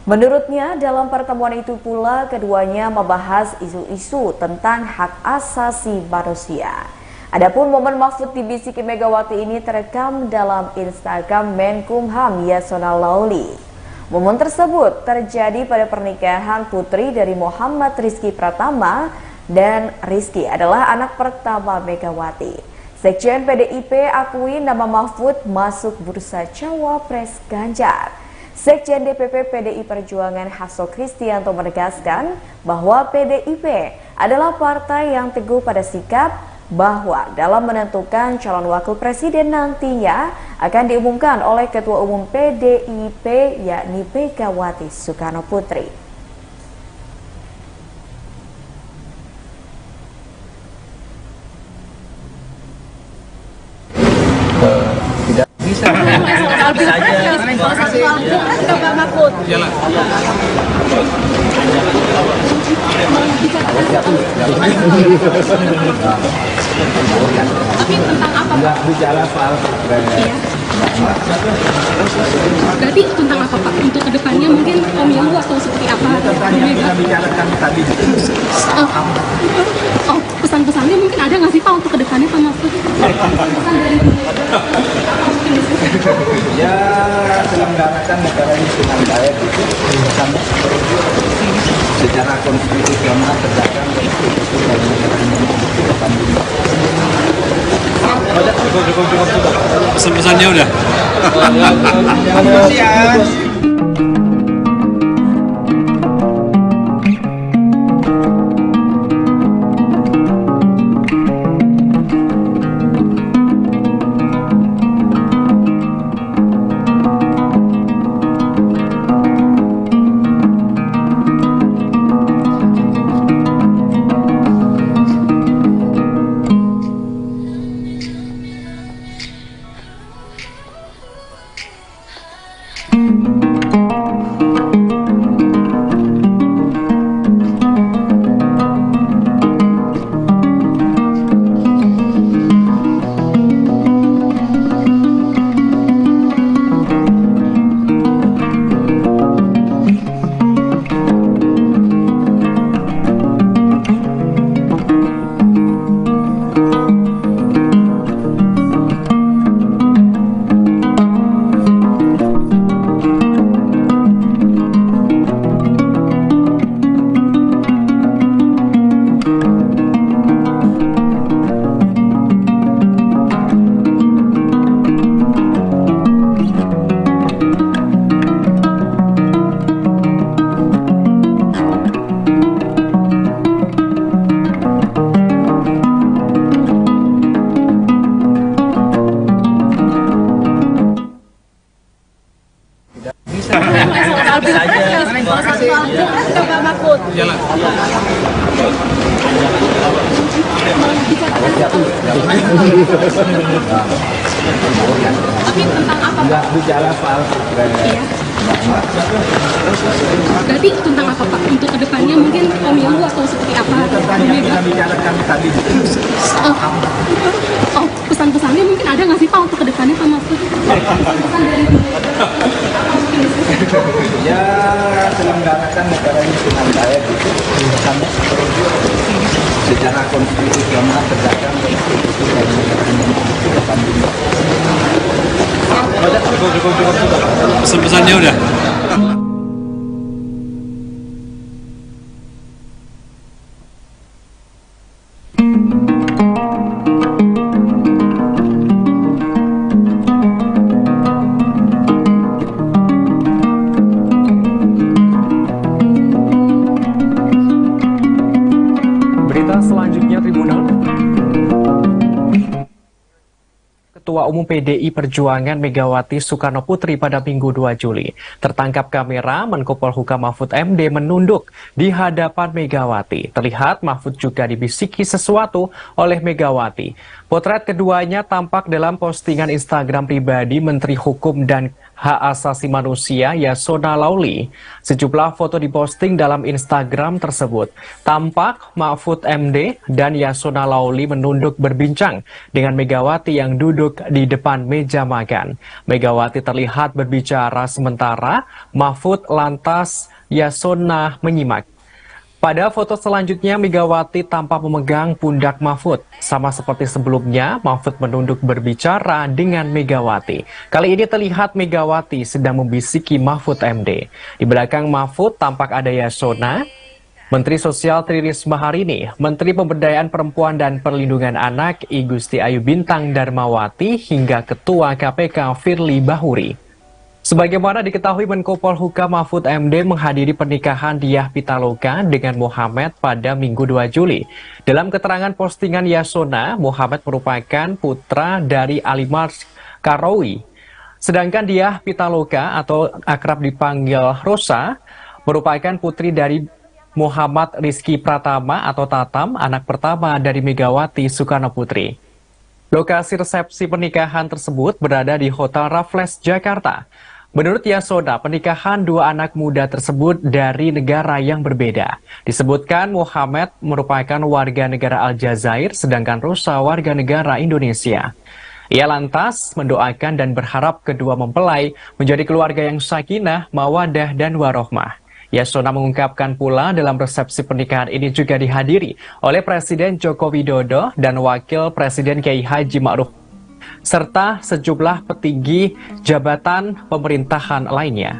Menurutnya, dalam pertemuan itu pula keduanya membahas isu-isu tentang hak asasi manusia. Adapun momen Mahfud dibisiki Megawati ini terekam dalam Instagram Menkumham Yasona Lauli. Momen tersebut terjadi pada pernikahan putri dari Muhammad Rizky Pratama, dan Rizky adalah anak pertama Megawati. Sekjen PDIP akui nama Mahfud masuk bursa cawapres Ganjar. Sekjen DPP PDI Perjuangan Hasto Kristianto menegaskan bahwa PDIP adalah partai yang teguh pada sikap bahwa dalam menentukan calon wakil presiden nantinya akan diumumkan oleh Ketua Umum PDIP yakni Megawati Soekarno Putri. Tidak bisa. Tapi tentang apa? Enggak bicara soal Berarti tentang apa Pak? Untuk kedepannya mungkin pemilu atau seperti apa? tentang yang kita bicarakan tadi. Oh, pesan-pesannya mungkin ada nggak sih Pak untuk kedepannya Pak Mahfud? Pesan dari Ya, selenggarakan negara ini dengan baik itu sampai secara konstitusional tegakkan konstitusi dan negara ini. Cukup. Pesan-pesannya udah. Terima kasih ya. Jalan. Tapi tentang apa? Nggak bicara soal Iya. Berarti tentang apa Pak? Untuk kedepannya mungkin pemilu atau seperti apa? kita bicarakan tadi. Oh, pesan-pesannya mungkin ada nggak sih Pak untuk kedepannya Pak Mahfud? Pesan dari Ya, selenggarakan negara ini dengan baik itu sampai secara konstitusional tegakkan konstitusi dan negara ini depan dunia. Cukup. Pesan-pesannya udah. Selanjutnya Tribunal. Ketua Umum PDI Perjuangan Megawati Soekarno Putri pada Minggu 2 Juli. Tertangkap kamera, Menko Polhukam Mahfud MD menunduk di hadapan Megawati. Terlihat Mahfud juga dibisiki sesuatu oleh Megawati. Potret keduanya tampak dalam postingan Instagram pribadi Menteri Hukum dan Hak Asasi Manusia Yasona Laoly. Sejumlah foto diposting dalam Instagram tersebut. Tampak Mahfud MD dan Yasona Laoly menunduk berbincang dengan Megawati yang duduk di depan meja makan. Megawati terlihat berbicara sementara Mahfud lantas Yasona menyimak. Pada foto selanjutnya, Megawati tampak memegang pundak Mahfud. Sama seperti sebelumnya, Mahfud menunduk berbicara dengan Megawati. Kali ini terlihat Megawati sedang membisiki Mahfud MD. Di belakang Mahfud tampak ada Yasona, Menteri Sosial Tri Risma Harini, Menteri Pemberdayaan Perempuan dan Perlindungan Anak I Gusti Ayu Bintang Darmawati, hingga Ketua KPK Firly Bahuri. Sebagaimana diketahui, Menko Polhukam Mahfud MD menghadiri pernikahan Diah Pitaloka dengan Mohamed pada Minggu 2 Juli. Dalam keterangan postingan Yasona, Mohamed merupakan putra dari Ali Mars Karawi. Sedangkan Diah Pitaloka atau akrab dipanggil Rosa merupakan putri dari Muhammad Rizky Pratama atau Tatam, anak pertama dari Megawati Soekarno Putri. Lokasi resepsi pernikahan tersebut berada di Hotel Raffles, Jakarta. Menurut Yasona, pernikahan dua anak muda tersebut dari negara yang berbeda. Disebutkan Muhammad merupakan warga negara Aljazair, sedangkan Rosa warga negara Indonesia. Ia lantas mendoakan dan berharap kedua mempelai menjadi keluarga yang sakinah, mawadah, dan warohmah. Yasona mengungkapkan pula dalam resepsi pernikahan ini juga dihadiri oleh Presiden Joko Widodo dan Wakil Presiden Kiai Haji Ma'ruf, serta sejumlah petinggi jabatan pemerintahan lainnya.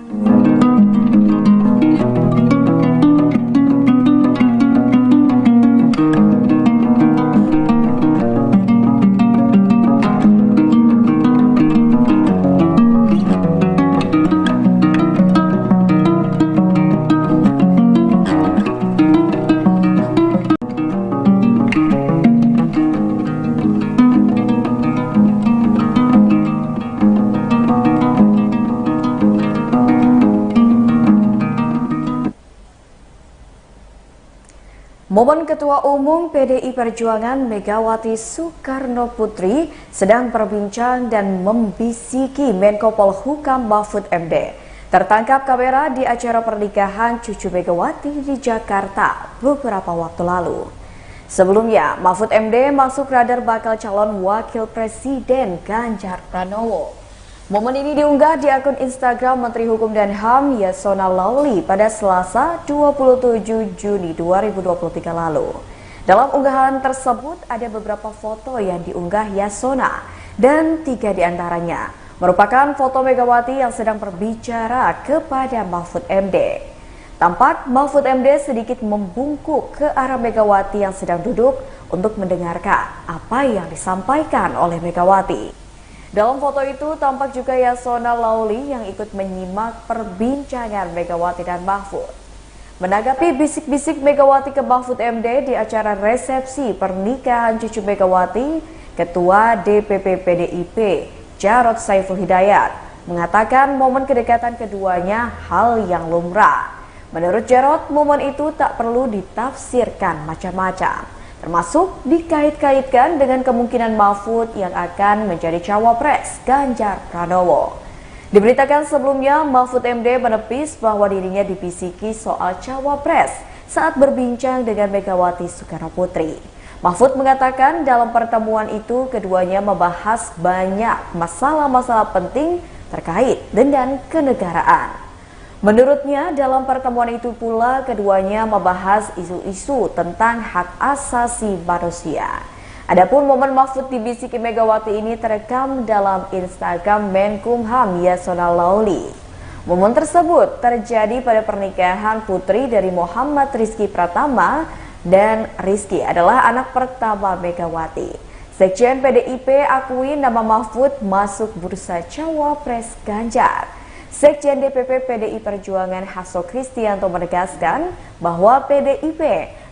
Momen Ketua Umum PDI Perjuangan Megawati Soekarno Putri sedang berbincang dan membisiki Menko Polhukam Mahfud MD. Tertangkap kamera di acara pernikahan cucu Megawati di Jakarta beberapa waktu lalu. Sebelumnya, Mahfud MD masuk radar bakal calon Wakil Presiden Ganjar Pranowo. Momen ini diunggah di akun Instagram Menteri Hukum dan HAM Yasona Lauli pada Selasa 27 Juni 2023 lalu. Dalam unggahan tersebut ada beberapa foto yang diunggah Yasona dan 3 diantaranya merupakan foto Megawati yang sedang berbicara kepada Mahfud MD. Tampak Mahfud MD sedikit membungkuk ke arah Megawati yang sedang duduk untuk mendengarkan apa yang disampaikan oleh Megawati. Dalam foto itu tampak juga Yasona Lauli yang ikut menyimak perbincangan Megawati dan Mahfud. Menanggapi bisik-bisik Megawati ke Mahfud MD di acara resepsi pernikahan cucu Megawati, Ketua DPP PDIP Jarod Saiful Hidayat mengatakan momen kedekatan keduanya hal yang lumrah. Menurut Jarod, momen itu tak perlu ditafsirkan macam-macam, termasuk dikait-kaitkan dengan kemungkinan Mahfud yang akan menjadi cawapres Ganjar Pranowo. Diberitakan sebelumnya, Mahfud MD menepis bahwa dirinya dibisiki soal cawapres saat berbincang dengan Megawati Soekarno Putri. Mahfud mengatakan dalam pertemuan itu keduanya membahas banyak masalah-masalah penting terkait dengan kenegaraan. Menurutnya, dalam pertemuan itu pula keduanya membahas isu-isu tentang hak asasi manusia. Adapun momen Mahfud dibisiki Megawati ini terekam dalam Instagram Menkumham Yasona Lauli. Momen tersebut terjadi pada pernikahan putri dari Muhammad Rizky Pratama, dan Rizky adalah anak pertama Megawati. Sekjen PDIP akui nama Mahfud masuk bursa cawapres Ganjar. Sekjen DPP PDI Perjuangan Hasto Kristianto menegaskan bahwa PDIP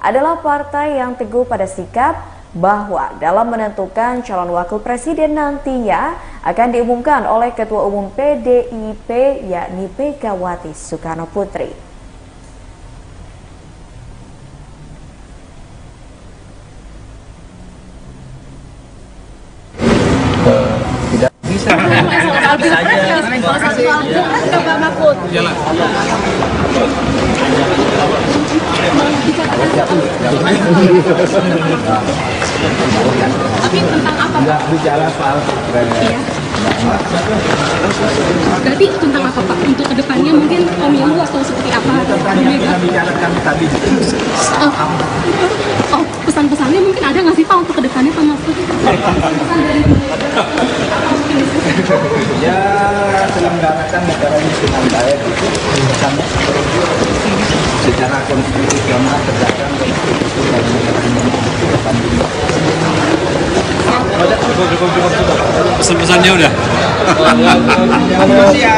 adalah partai yang teguh pada sikap bahwa dalam menentukan calon wakil presiden nantinya akan diumumkan oleh Ketua Umum PDIP yakni Megawati Soekarno Putri. Tidak bisa. Jalan. Tapi tentang apa? Nggak bicara soal Berarti tentang apa Pak? Untuk kedepannya mungkin pemilu atau seperti apa? kita bicarakan tadi. Oh, pesan-pesannya mungkin ada nggak sih Pak untuk kedepannya Pak Mahfud? Pesan dari Ya, selenggarakan negara ini dengan baik itu bersama secara konstitusional tegakkan konstitusi dan negara ini. Cukup. Pesan-pesannya udah. Makasih ya.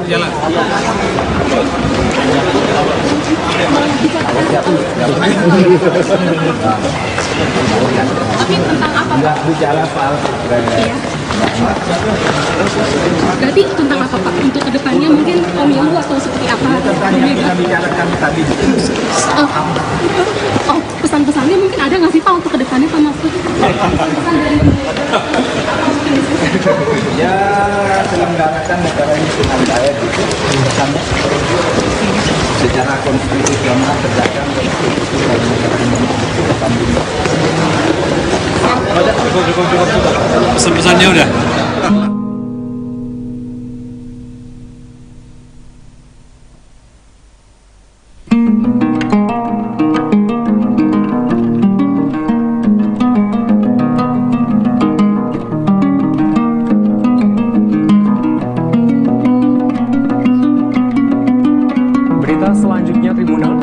Jalan. Tapi tentang apa, Pak? Nggak bicara soal Iya. Berarti tentang apa, Pak? Untuk kedepannya mungkin pemilu atau seperti apa? tentang yang kita bicarakan tadi. Oh, pesan-pesannya mungkin ada nggak sih, Pak, untuk kedepannya, Pak Mahfud? Pesan dari Ya, selenggarakan negara ini dengan baik itu bersama secara konstitusional, tegakkan konstitusi dan negara Indonesia depan dunia. Cukup. Pesan-pesannya udah. Berita selanjutnya, Tribunal.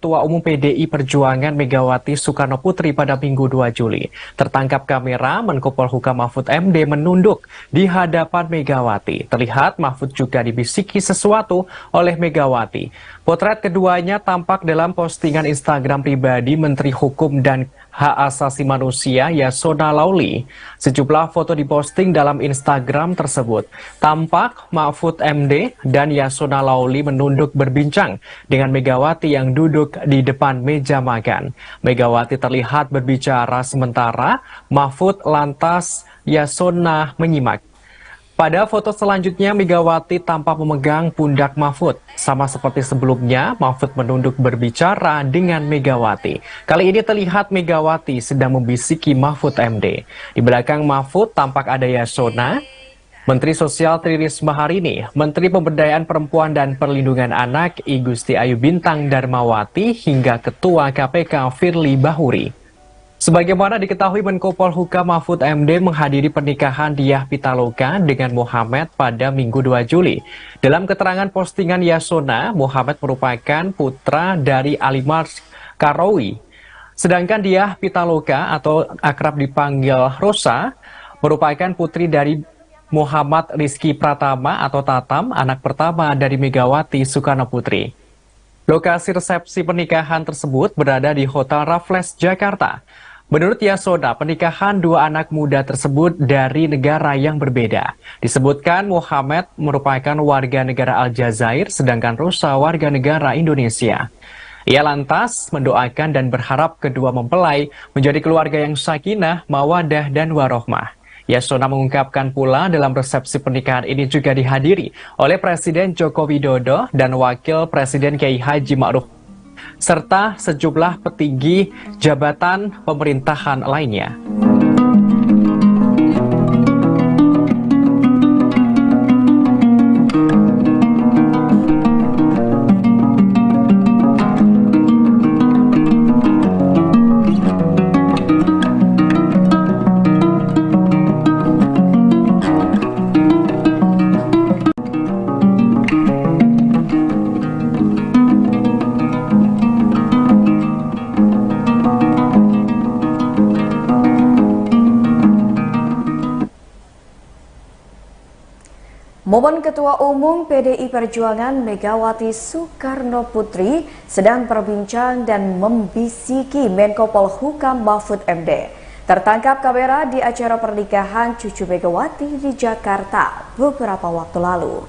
Ketua Umum PDI Perjuangan Megawati Soekarno Putri pada Minggu 2 Juli. Tertangkap kamera, Menko Polhukam Mahfud MD menunduk di hadapan Megawati. Terlihat Mahfud juga dibisiki sesuatu oleh Megawati. Potret keduanya tampak dalam postingan Instagram pribadi Menteri Hukum dan Hak Asasi Manusia Yasona Laoly. Sejumlah foto diposting dalam Instagram tersebut. Tampak Mahfud MD dan Yasona Laoly menunduk berbincang dengan Megawati yang duduk di depan meja makan. Megawati terlihat berbicara sementara Mahfud lantas Yasona menyimak. Pada foto selanjutnya, Megawati tampak memegang pundak Mahfud. Sama seperti sebelumnya, Mahfud menunduk berbicara dengan Megawati. Kali ini terlihat Megawati sedang membisiki Mahfud MD. Di belakang Mahfud tampak ada Yasona, Menteri Sosial Tri Risma Harini, Menteri Pemberdayaan Perempuan dan Perlindungan Anak I Gusti Ayu Bintang Darmawati, hingga Ketua KPK Firly Bahuri. Sebagaimana diketahui, Menko Polhukam Mahfud MD menghadiri pernikahan Diah Pitaloka dengan Muhammad pada Minggu 2 Juli. Dalam keterangan postingan Yasona, Muhammad merupakan putra dari Ali Mars Karawi. Sedangkan Diah Pitaloka atau akrab dipanggil Rosa merupakan putri dari Muhammad Rizky Pratama atau Tatam, anak pertama dari Megawati Soekarno Putri. Lokasi resepsi pernikahan tersebut berada di Hotel Raffles, Jakarta. Menurut Yasona, pernikahan dua anak muda tersebut dari negara yang berbeda. Disebutkan Muhammad merupakan warga negara Aljazair, sedangkan Rosa warga negara Indonesia. Ia lantas mendoakan dan berharap kedua mempelai menjadi keluarga yang sakinah, mawadah, dan warohmah. Yasona mengungkapkan pula dalam resepsi pernikahan ini juga dihadiri oleh Presiden Joko Widodo dan Wakil Presiden Kiai Haji Ma'ruf serta sejumlah petinggi jabatan pemerintahan lainnya. Momen Ketua Umum PDI Perjuangan Megawati Soekarno Putri sedang berbincang dan membisiki Menko Polhukam Mahfud MD. Tertangkap kamera di acara pernikahan cucu Megawati di Jakarta beberapa waktu lalu.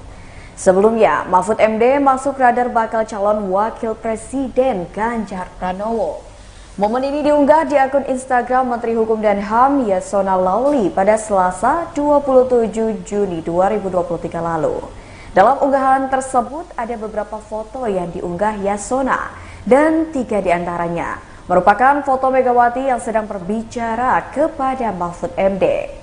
Sebelumnya, Mahfud MD masuk radar bakal calon Wakil Presiden Ganjar Pranowo. Momen ini diunggah di akun Instagram Menteri Hukum dan HAM Yasona Laoly pada Selasa 27 Juni 2023 lalu. Dalam unggahan tersebut ada beberapa foto yang diunggah Yasona dan 3 diantaranya merupakan foto Megawati yang sedang berbicara kepada Mahfud MD.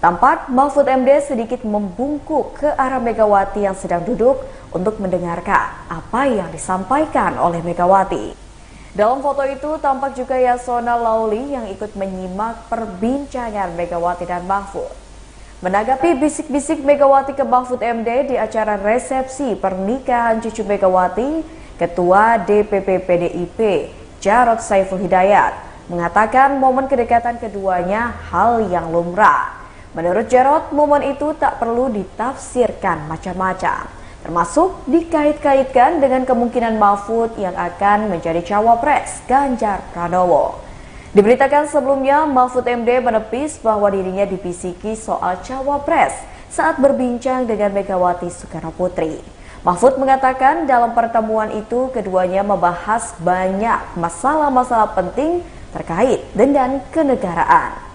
Tampak Mahfud MD sedikit membungkuk ke arah Megawati yang sedang duduk untuk mendengarkan apa yang disampaikan oleh Megawati. Dalam foto itu tampak juga Yasona Laoly yang ikut menyimak perbincangan Megawati dan Mahfud. Menanggapi bisik-bisik Megawati ke Mahfud MD di acara resepsi pernikahan cucu Megawati, Ketua DPP PDIP Jarod Saiful Hidayat mengatakan momen kedekatan keduanya hal yang lumrah. Menurut Jarod, momen itu tak perlu ditafsirkan macam-macam, termasuk dikait-kaitkan dengan kemungkinan Mahfud yang akan menjadi cawapres Ganjar Pranowo. Diberitakan sebelumnya, Mahfud MD menepis bahwa dirinya dibisiki soal cawapres saat berbincang dengan Megawati Soekarnoputri. Mahfud mengatakan dalam pertemuan itu keduanya membahas banyak masalah-masalah penting terkait dengan kenegaraan.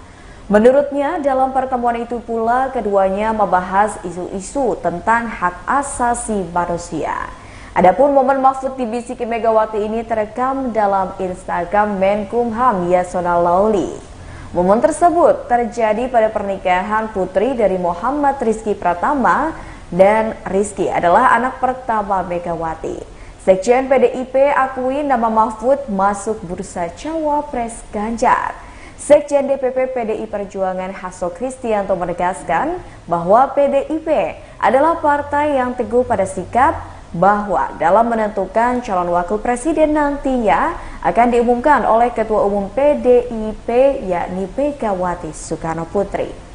Menurutnya, dalam pertemuan itu pula keduanya membahas isu-isu tentang hak asasi manusia. Adapun momen Mahfud dibisiki Megawati ini terekam dalam Instagram Menkumham Yasona Lauli. Momen tersebut terjadi pada pernikahan putri dari Muhammad Rizky Pratama, dan Rizky adalah anak pertama Megawati. Sekjen PDIP akui nama Mahfud masuk bursa cawapres Ganjar. Sekjen DPP PDI Perjuangan Hasto Kristianto menegaskan bahwa PDIP adalah partai yang teguh pada sikap bahwa dalam menentukan calon wakil presiden nantinya akan diumumkan oleh Ketua Umum PDIP yakni Megawati Soekarnoputri.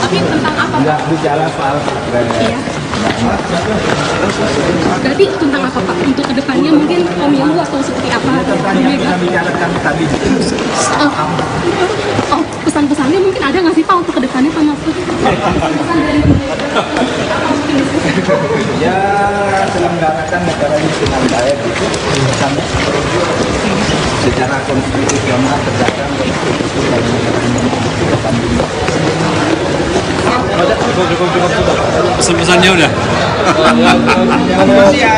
Tapi tentang apa? Nggak bicara soal Iya. Berarti tentang apa Pak? Untuk kedepannya mungkin pemilu atau seperti apa? kita bicarakan tadi. Oh, pesan-pesannya mungkin ada nggak sih Pak untuk kedepannya Pak Mahfud? Pesan dari Ya, selenggarakan negara ini dengan baik itu sampai secara konstitusional tegakkan konstitusi dan negara ini. Cukup. Pesan-pesannya udah. Terima kasih ya.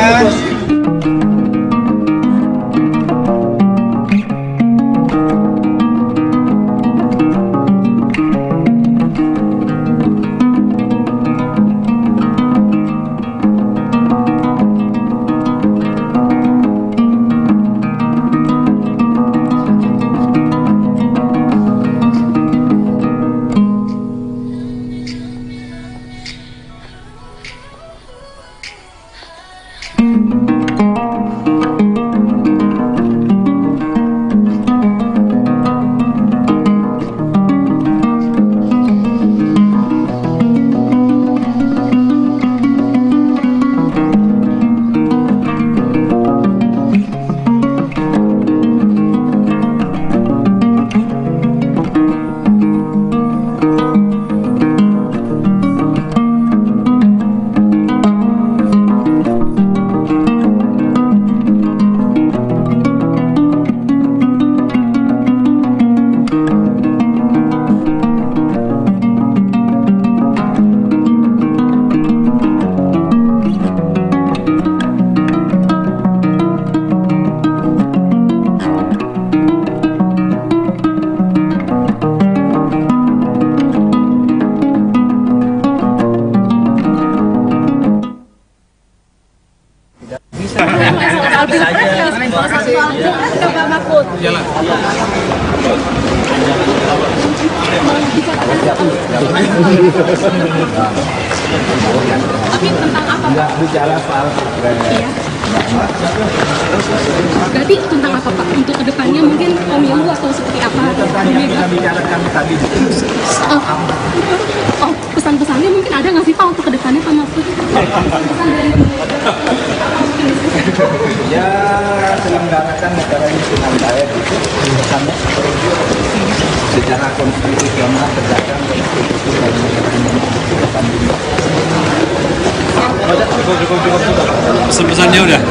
Tapi tentang apa? Nggak bicara soal Iya. Berarti tentang apa Pak? Untuk kedepannya mungkin pemilu atau seperti apa? kita bicarakan tadi. Oh, pesan-pesannya mungkin ada nggak sih Pak untuk kedepannya Pak Mahfud? Pesan dari Ya, selenggarakan negara ini dengan baik itu sampai secara konstitusional tegakkan konstitusi dan negara ini. Cukup. Pesan-pesannya udah.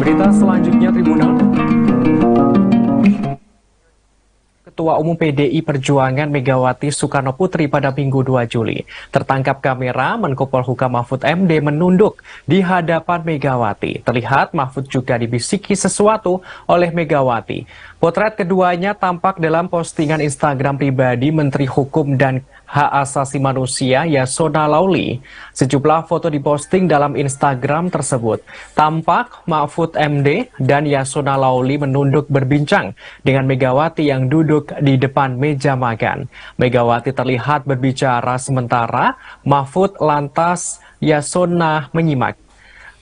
Berita selanjutnya, Ketua Umum PDI Perjuangan Megawati Soekarno Putri pada Minggu 2 Juli. Tertangkap kamera, Menko Polhukam Mahfud MD menunduk di hadapan Megawati. Terlihat Mahfud juga dibisiki sesuatu oleh Megawati. Potret keduanya tampak dalam postingan Instagram pribadi Menteri Hukum dan Hak Asasi Manusia Yasona Laoly. Sejumlah foto diposting dalam Instagram tersebut. Tampak Mahfud MD dan Yasona Laoly menunduk berbincang dengan Megawati yang duduk di depan meja makan. Megawati terlihat berbicara sementara Mahfud lantas Yasona menyimak.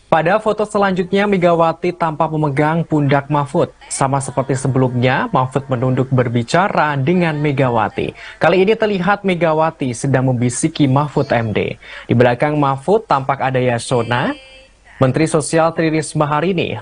Pada foto selanjutnya, Megawati tampak memegang pundak Mahfud. Sama seperti sebelumnya, Mahfud menunduk berbicara dengan Megawati. Kali ini terlihat Megawati sedang membisiki Mahfud MD. Di belakang Mahfud tampak ada Yasona, Menteri Sosial Tri Risma hari ini.